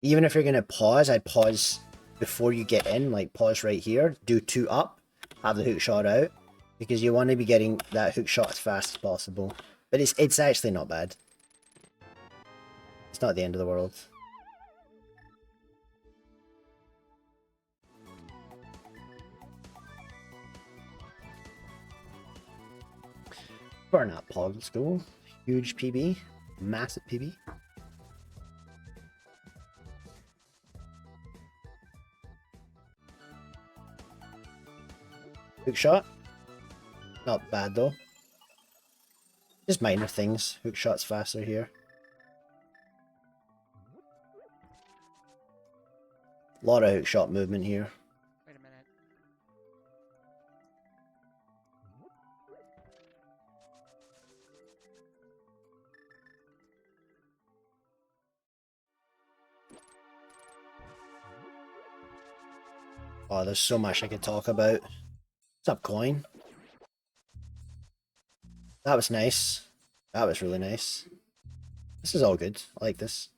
Even if you're going to pause, I'd pause before you get in, like pause right here, do 2 up, have the hook shot out, because you want to be getting that hook shot as fast as possible. But it's actually not bad. It's not the end of the world. Burnout Pog, let's go. Huge PB. Massive PB. Hook shot. Not bad though. Just minor things. Hook shot's faster here. A lot of hook shot movement here. Wait a minute. Oh, there's so much I could talk about. What's up, coin? That was nice. That was really nice. This is all good. I like this.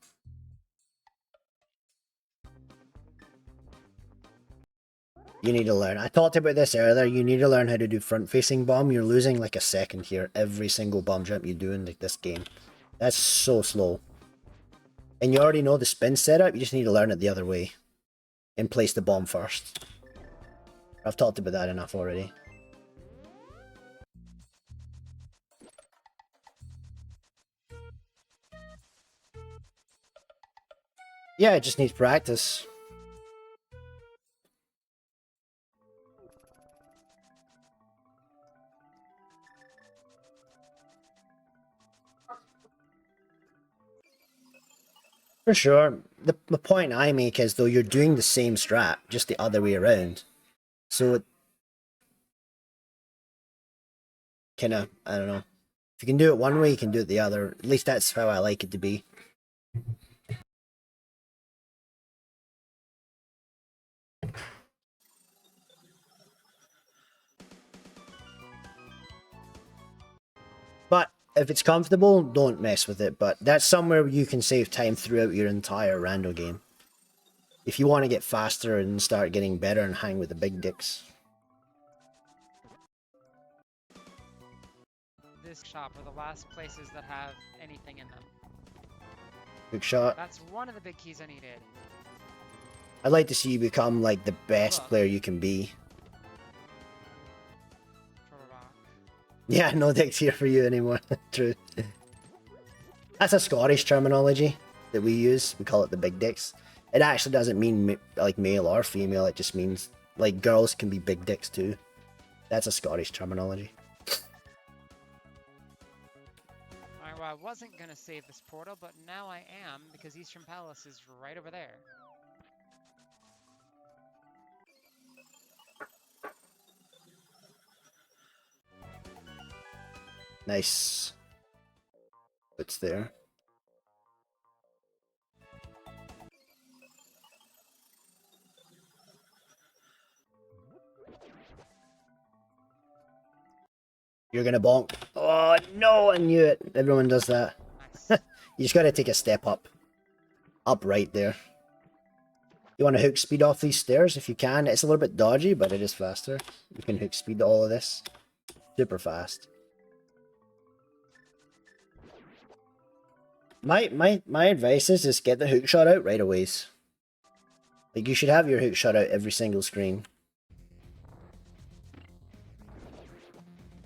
You need to learn. I talked about this earlier. You need to learn how to do front-facing bomb. You're losing like a second here every single bomb jump you do in like this game. That's so slow. And you already know the spin setup. You just need to learn it the other way. And place the bomb first. I've talked about that enough already. Yeah, it just needs practice. For sure. The point I make is, though, you're doing the same strat, just the other way around. So it kinda, I don't know. If you can do it one way, you can do it the other. At least that's how I like it to be. But If it's comfortable, don't mess with it, but that's somewhere you can save time throughout your entire rando game. If you want to get faster and start getting better and hang with the big dicks. This shop are the last places that have anything in them. Hook shot. That's one of the big keys I needed. I'd like to see you become like the best Look. player you can be. For a rock. Yeah, no dicks here for you anymore. True. That's a Scottish terminology that we use. We call it the big dicks. It actually doesn't mean like male or female. It just means like girls can be big dicks too. That's a Scottish terminology. Alright, well, I wasn't gonna save this portal, but now I am, because Eastern Palace is right over there. Nice. It's there. You're gonna bonk. Oh no, I knew it. Everyone does that. Nice. You just gotta take a step up. Up right there. You want to hook speed off these stairs if you can. It's a little bit dodgy, but it is faster. You can hook speed all of this. Super fast. My advice is just get the hook shot out right away. Like you should have your hook shot out every single screen.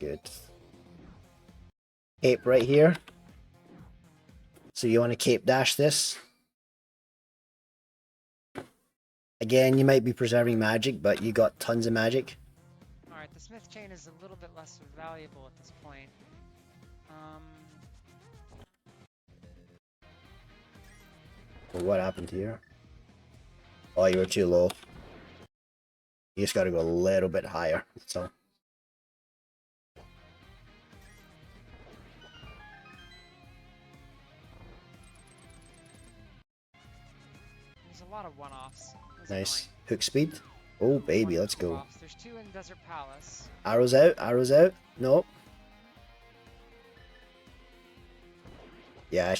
Good. Cape right here. So you want to cape dash this. Again, you might be preserving magic, but you got tons of magic. Alright, the smith chain is a little bit less valuable at this point. Well, what happened here? Oh, you were too low. You just gotta go a little bit higher, so. There's a lot of one-offs. Nice. Hook speed. Oh, baby, let's go. There's 2 in Desert Palace. Arrows out, arrows out. Nope. Yeah,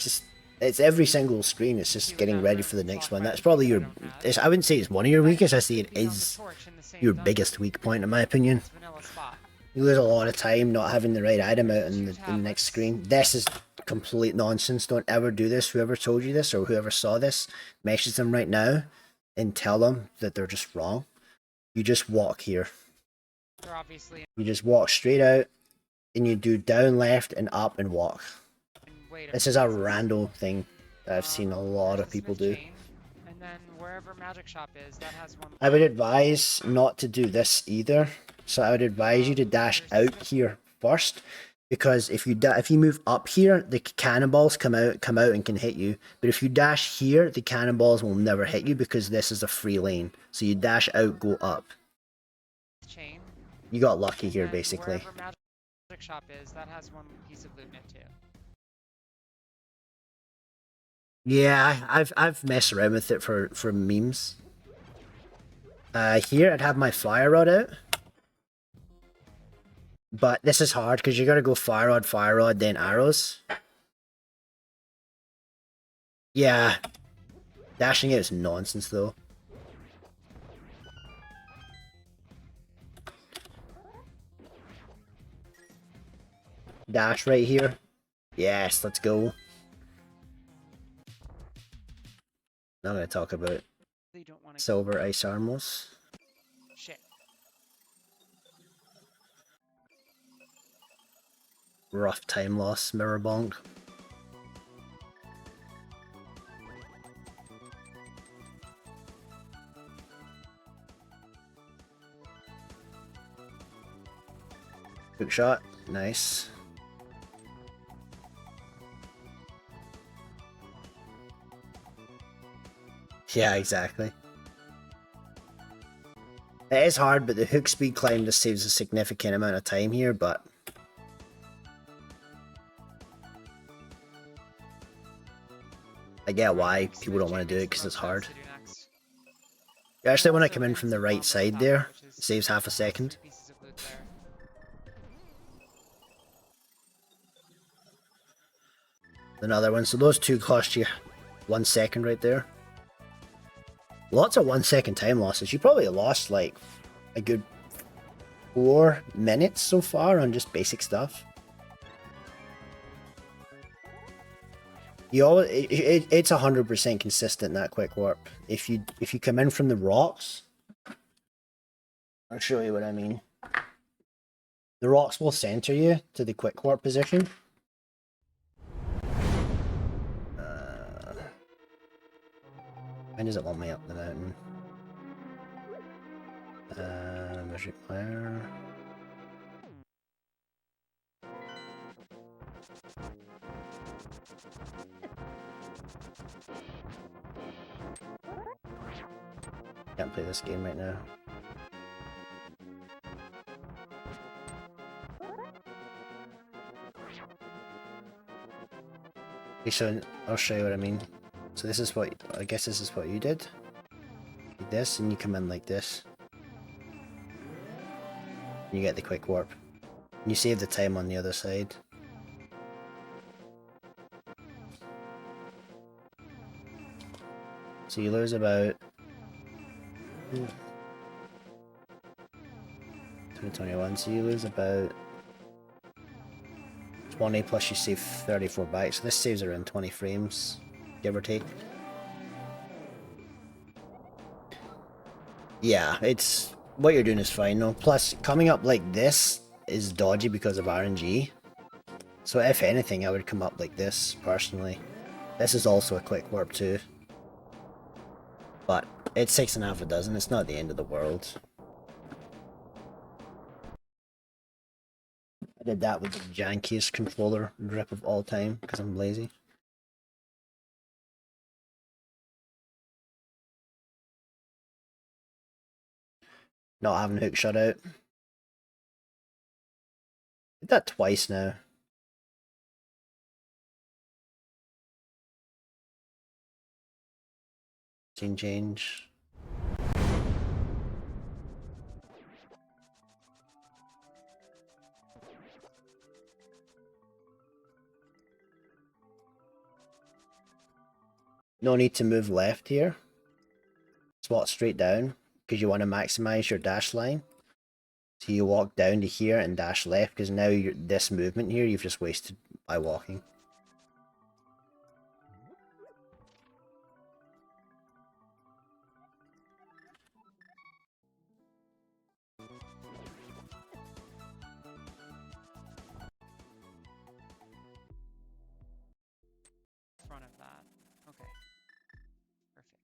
it's every single screen. It's just getting ready for the next one. That's probably your, I wouldn't say it's one of your weakest. I say it is your biggest weak point, in my opinion. You lose a lot of time not having the right item out in the next screen. This is complete nonsense. Don't ever do this. Whoever told you this or whoever saw this, message them right now and tell them that they're just wrong. You just walk here. You just walk straight out and you do down, left, and up and walk. This is a rando thing that I've seen a lot of people do. And then wherever magic shop is, that has one. I would advise not to do this either. So I would advise you to dash out here first, because if you move up here, the cannonballs come out and can hit you. But if you dash here, the cannonballs will never hit you because this is a free lane. So you dash out, go up. Chain. You got lucky here, basically. Wherever magic shop is, that has one piece of loot in it too. Yeah, I've messed around with it for memes. Here I'd have my fire rod out. But this is hard because you gotta go fire rod, then arrows. Yeah. Dashing it is nonsense though. Dash right here. Yes, let's go. Now I'm gonna talk about silver ice armors. Shit. Rough time loss, mirror bonk. Hook shot, nice. Yeah, exactly. It is hard, but the hook speed climb just saves a significant amount of time here, but I get why people don't want to do it because it's hard. You actually want to come in from the right side there. It saves half a second. Another one. So those two cost you 1 second right there. Lots of 1 second time losses. You probably lost like a good 4 minutes so far on just basic stuff. You always, it's 100% consistent, that quick warp. If you come in from the rocks, I'll show you what I mean. The rocks will center you to the quick warp position. When does it want me up the mountain? Magic wire. Can't play this game right now. Okay, so I'll show you what I mean. So this is what, I guess this is what you did. Like this, and you come in like this. You get the quick warp. And you save the time on the other side. So you lose about 2021, so you lose about 20 plus you save 34 back, so this saves around 20 frames, give or take. Yeah, it's what you're doing is fine though. Plus, coming up like this is dodgy because of RNG. So if anything, I would come up like this, personally. This is also a quick warp too. But it's 6.5 a dozen, it's not the end of the world. I did that with the jankiest controller grip of all time, because I'm lazy. Not having hook shot out. Did that twice now. Scene change. No need to move left here. Swat straight down, because you want to maximize your dash line. So you walk down to here and dash left, because now this movement here you've just wasted by walking. Front of that. Okay. Perfect.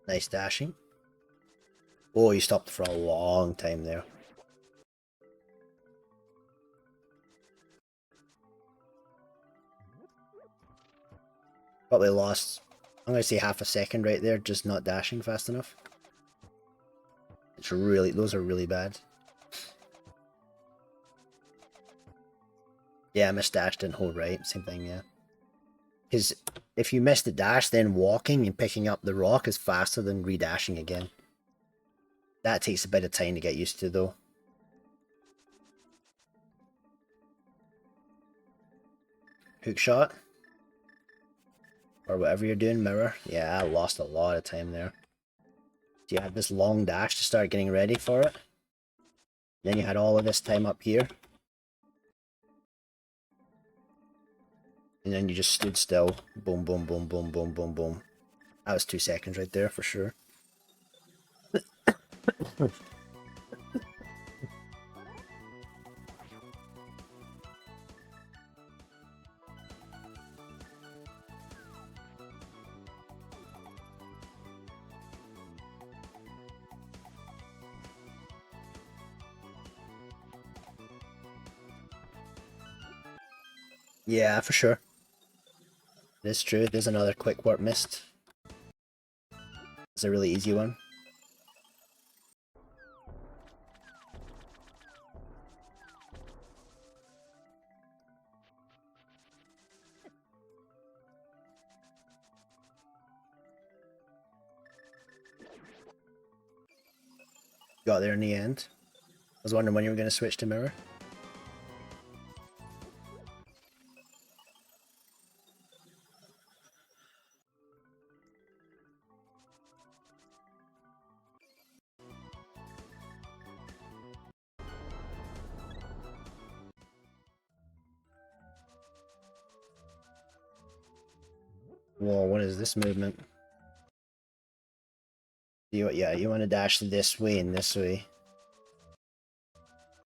Nice dashing. Oh, you stopped for a long time there. Probably lost, I'm going to say half a second right there, just not dashing fast enough. It's really, those are really bad. Yeah, I missed dash, didn't hold right, same thing, yeah. Because if you miss the dash, then walking and picking up the rock is faster than re-dashing again. That takes a bit of time to get used to though. Hook shot. Or whatever you're doing, mirror. Yeah, I lost a lot of time there. So you had this long dash to start getting ready for it. Then you had all of this time up here. And then you just stood still. Boom, boom, boom, boom, boom, boom, boom. That was 2 seconds right there for sure. Yeah, for sure. It's true. There's another quick warp missed. It's a really easy one. Got there in the end. I was wondering when you were going to switch to mirror. Whoa, what is this movement? Yeah, you want to dash this way and this way.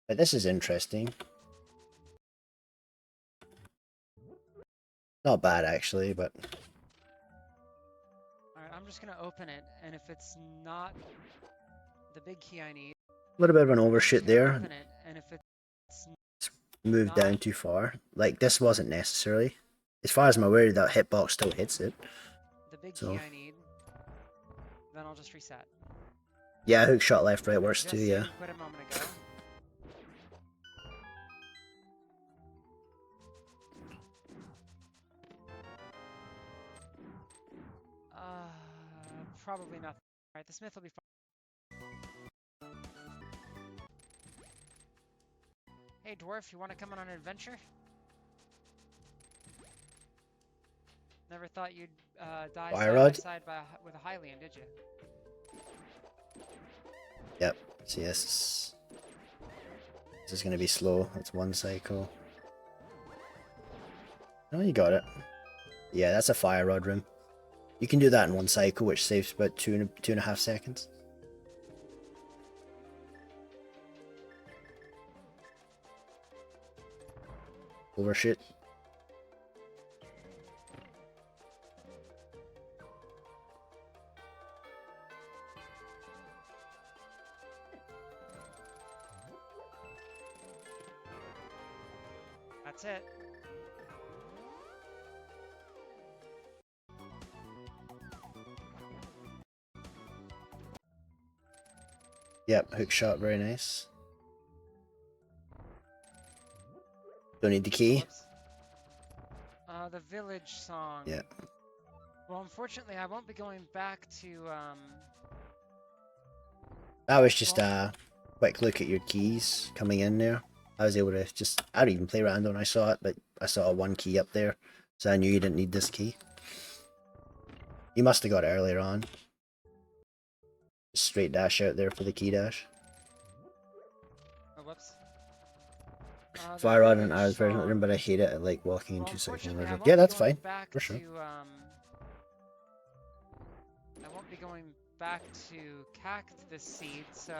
But this is interesting. Not bad actually, but... Alright, I'm just gonna open it, and if it's not the big key I need... A little bit of an overshoot there. Open it, and if it's moved down too far. Like, this wasn't necessary. As far as I'm aware, that hitbox still hits it. The big so. key I need, then I'll just reset. Yeah, hook shot left, right works too, yeah. Quit a moment ago. Probably nothing. Alright, the smith will be fine. Hey dwarf, you want to come on an adventure? Never thought you'd die side by side with a Hylian, did you? Yep. See, this is going to be slow. That's one cycle. Oh, you got it. Yeah, that's a fire rod room. You can do that in one cycle, which saves about two and a half seconds. Overshoot. That's it. Yep, hook shot, very nice. Don't need the key. The village song. Yeah. Well, unfortunately, I won't be going back to, That was just a quick look at your keys coming in there. I was able to just, I didn't even play around when I saw it, but I saw one key up there, so I knew you didn't need this key. You must have got it earlier on. Just straight dash out there for the key dash. Oh, whoops. Fire rod and arrows version of the room, but I hate it. I like walking in 2 seconds. Yeah, that's fine. For sure. I won't be going back to Cactus Seed, so...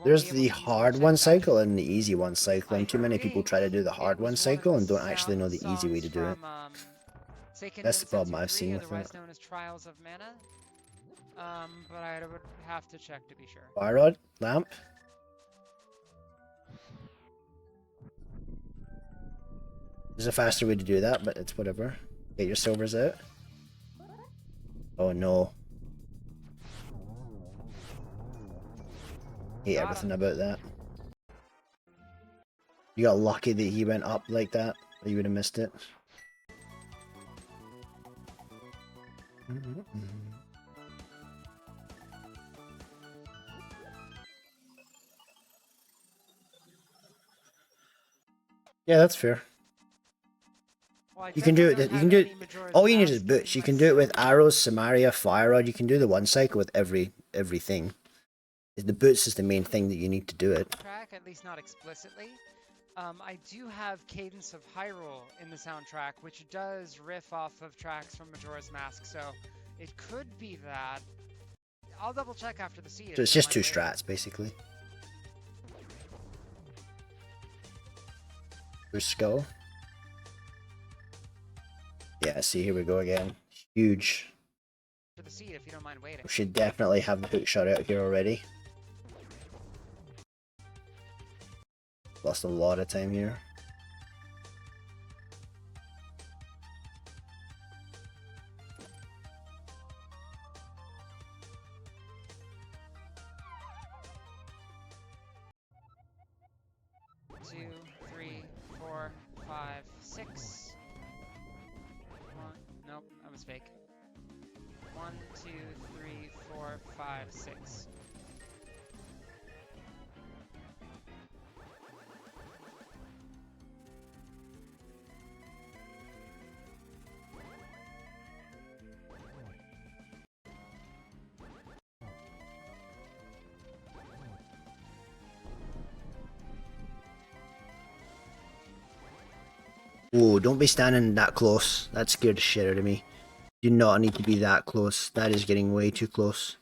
There's the hard one cycle and the easy one cycle, and too many people try to do the hard one cycle and don't actually know the easy way to do it. That's the problem I've seen with it. Known as Trials of Mana. But I would have to check to be sure. Fire rod, lamp. There's a faster way to do that, but it's whatever. Get your silvers out. Oh no. Hate everything about that. You got lucky that he went up like that, or you would have missed it. Yeah, that's fair. Well, you can do it. You can do it. All you need is boots. You can do it with arrows, Samaria, fire rod. You can do the one cycle with everything. The boots is the main thing that you need to do it. Track, at least not explicitly. I do have Cadence of Hyrule in the soundtrack, which does riff off of tracks from Majora's Mask, so it could be that. I'll double check after the seed. So it's just two strats, basically. Bruce Skull. Yeah, see, here we go again. Huge. For the seed, if you don't mind waiting. We should definitely have the hook shot out here already. Lost a lot of time here. 2, 3, 4, 5, 6. Nope, that was fake. 1, 2, 3, 4, 5, 6. Whoa, don't be standing that close. That scared the shit out of me. You do not need to be that close. That is getting way too close.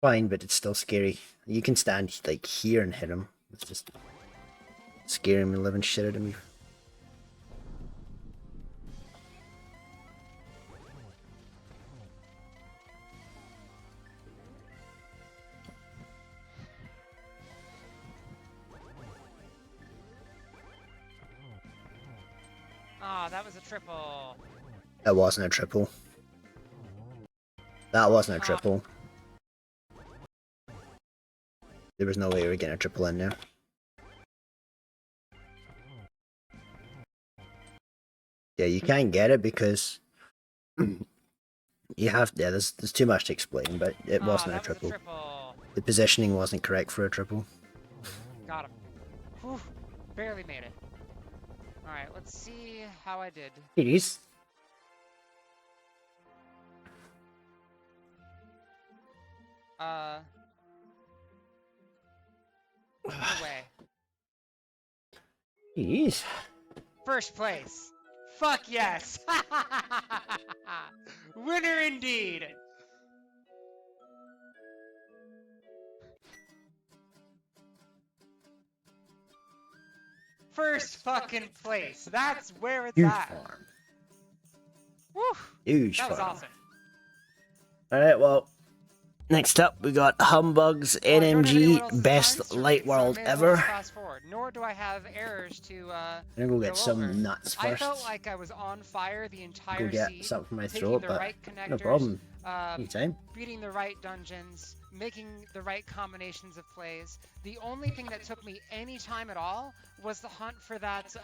Fine, but it's still scary. You can stand like here and hit him. It's just scaring the living shit out of me. Ah, that was a triple. That wasn't a triple. That wasn't a triple. There was no way we were getting a triple in there. Yeah, you can't get it because you have. Yeah, there's too much to explain, but it wasn't a triple. The positioning wasn't correct for a triple. Got him. Whew, barely made it. Alright, let's see how I did. It is. No way. Jeez. First place. Fuck yes. Winner indeed. First fucking place. That's where it's Huge at. farm. Woo. Huge That was farm. awesome. Alright, well, next up we got Humbug's NMG Best Light World Ever. Nor do I have errors to I'm gonna go get some over. nuts first. I felt like I was on fire the entire Go get seed, something from my taking throat, the but right connectors, no problem. Anytime. beating the right dungeons, making the right combinations of plays. The only thing that took me any time at all was the hunt for that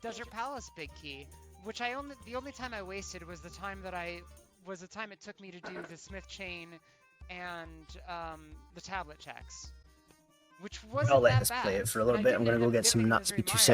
Desert Palace big key, which the only time I wasted was the time it took me to do the Smith chain and the tablet checks, which wasn't I'll let that this bad. play it for a little And I bit. I'm didn't gonna end go up get some dipping nuts. Misery Be 2 Mire seconds.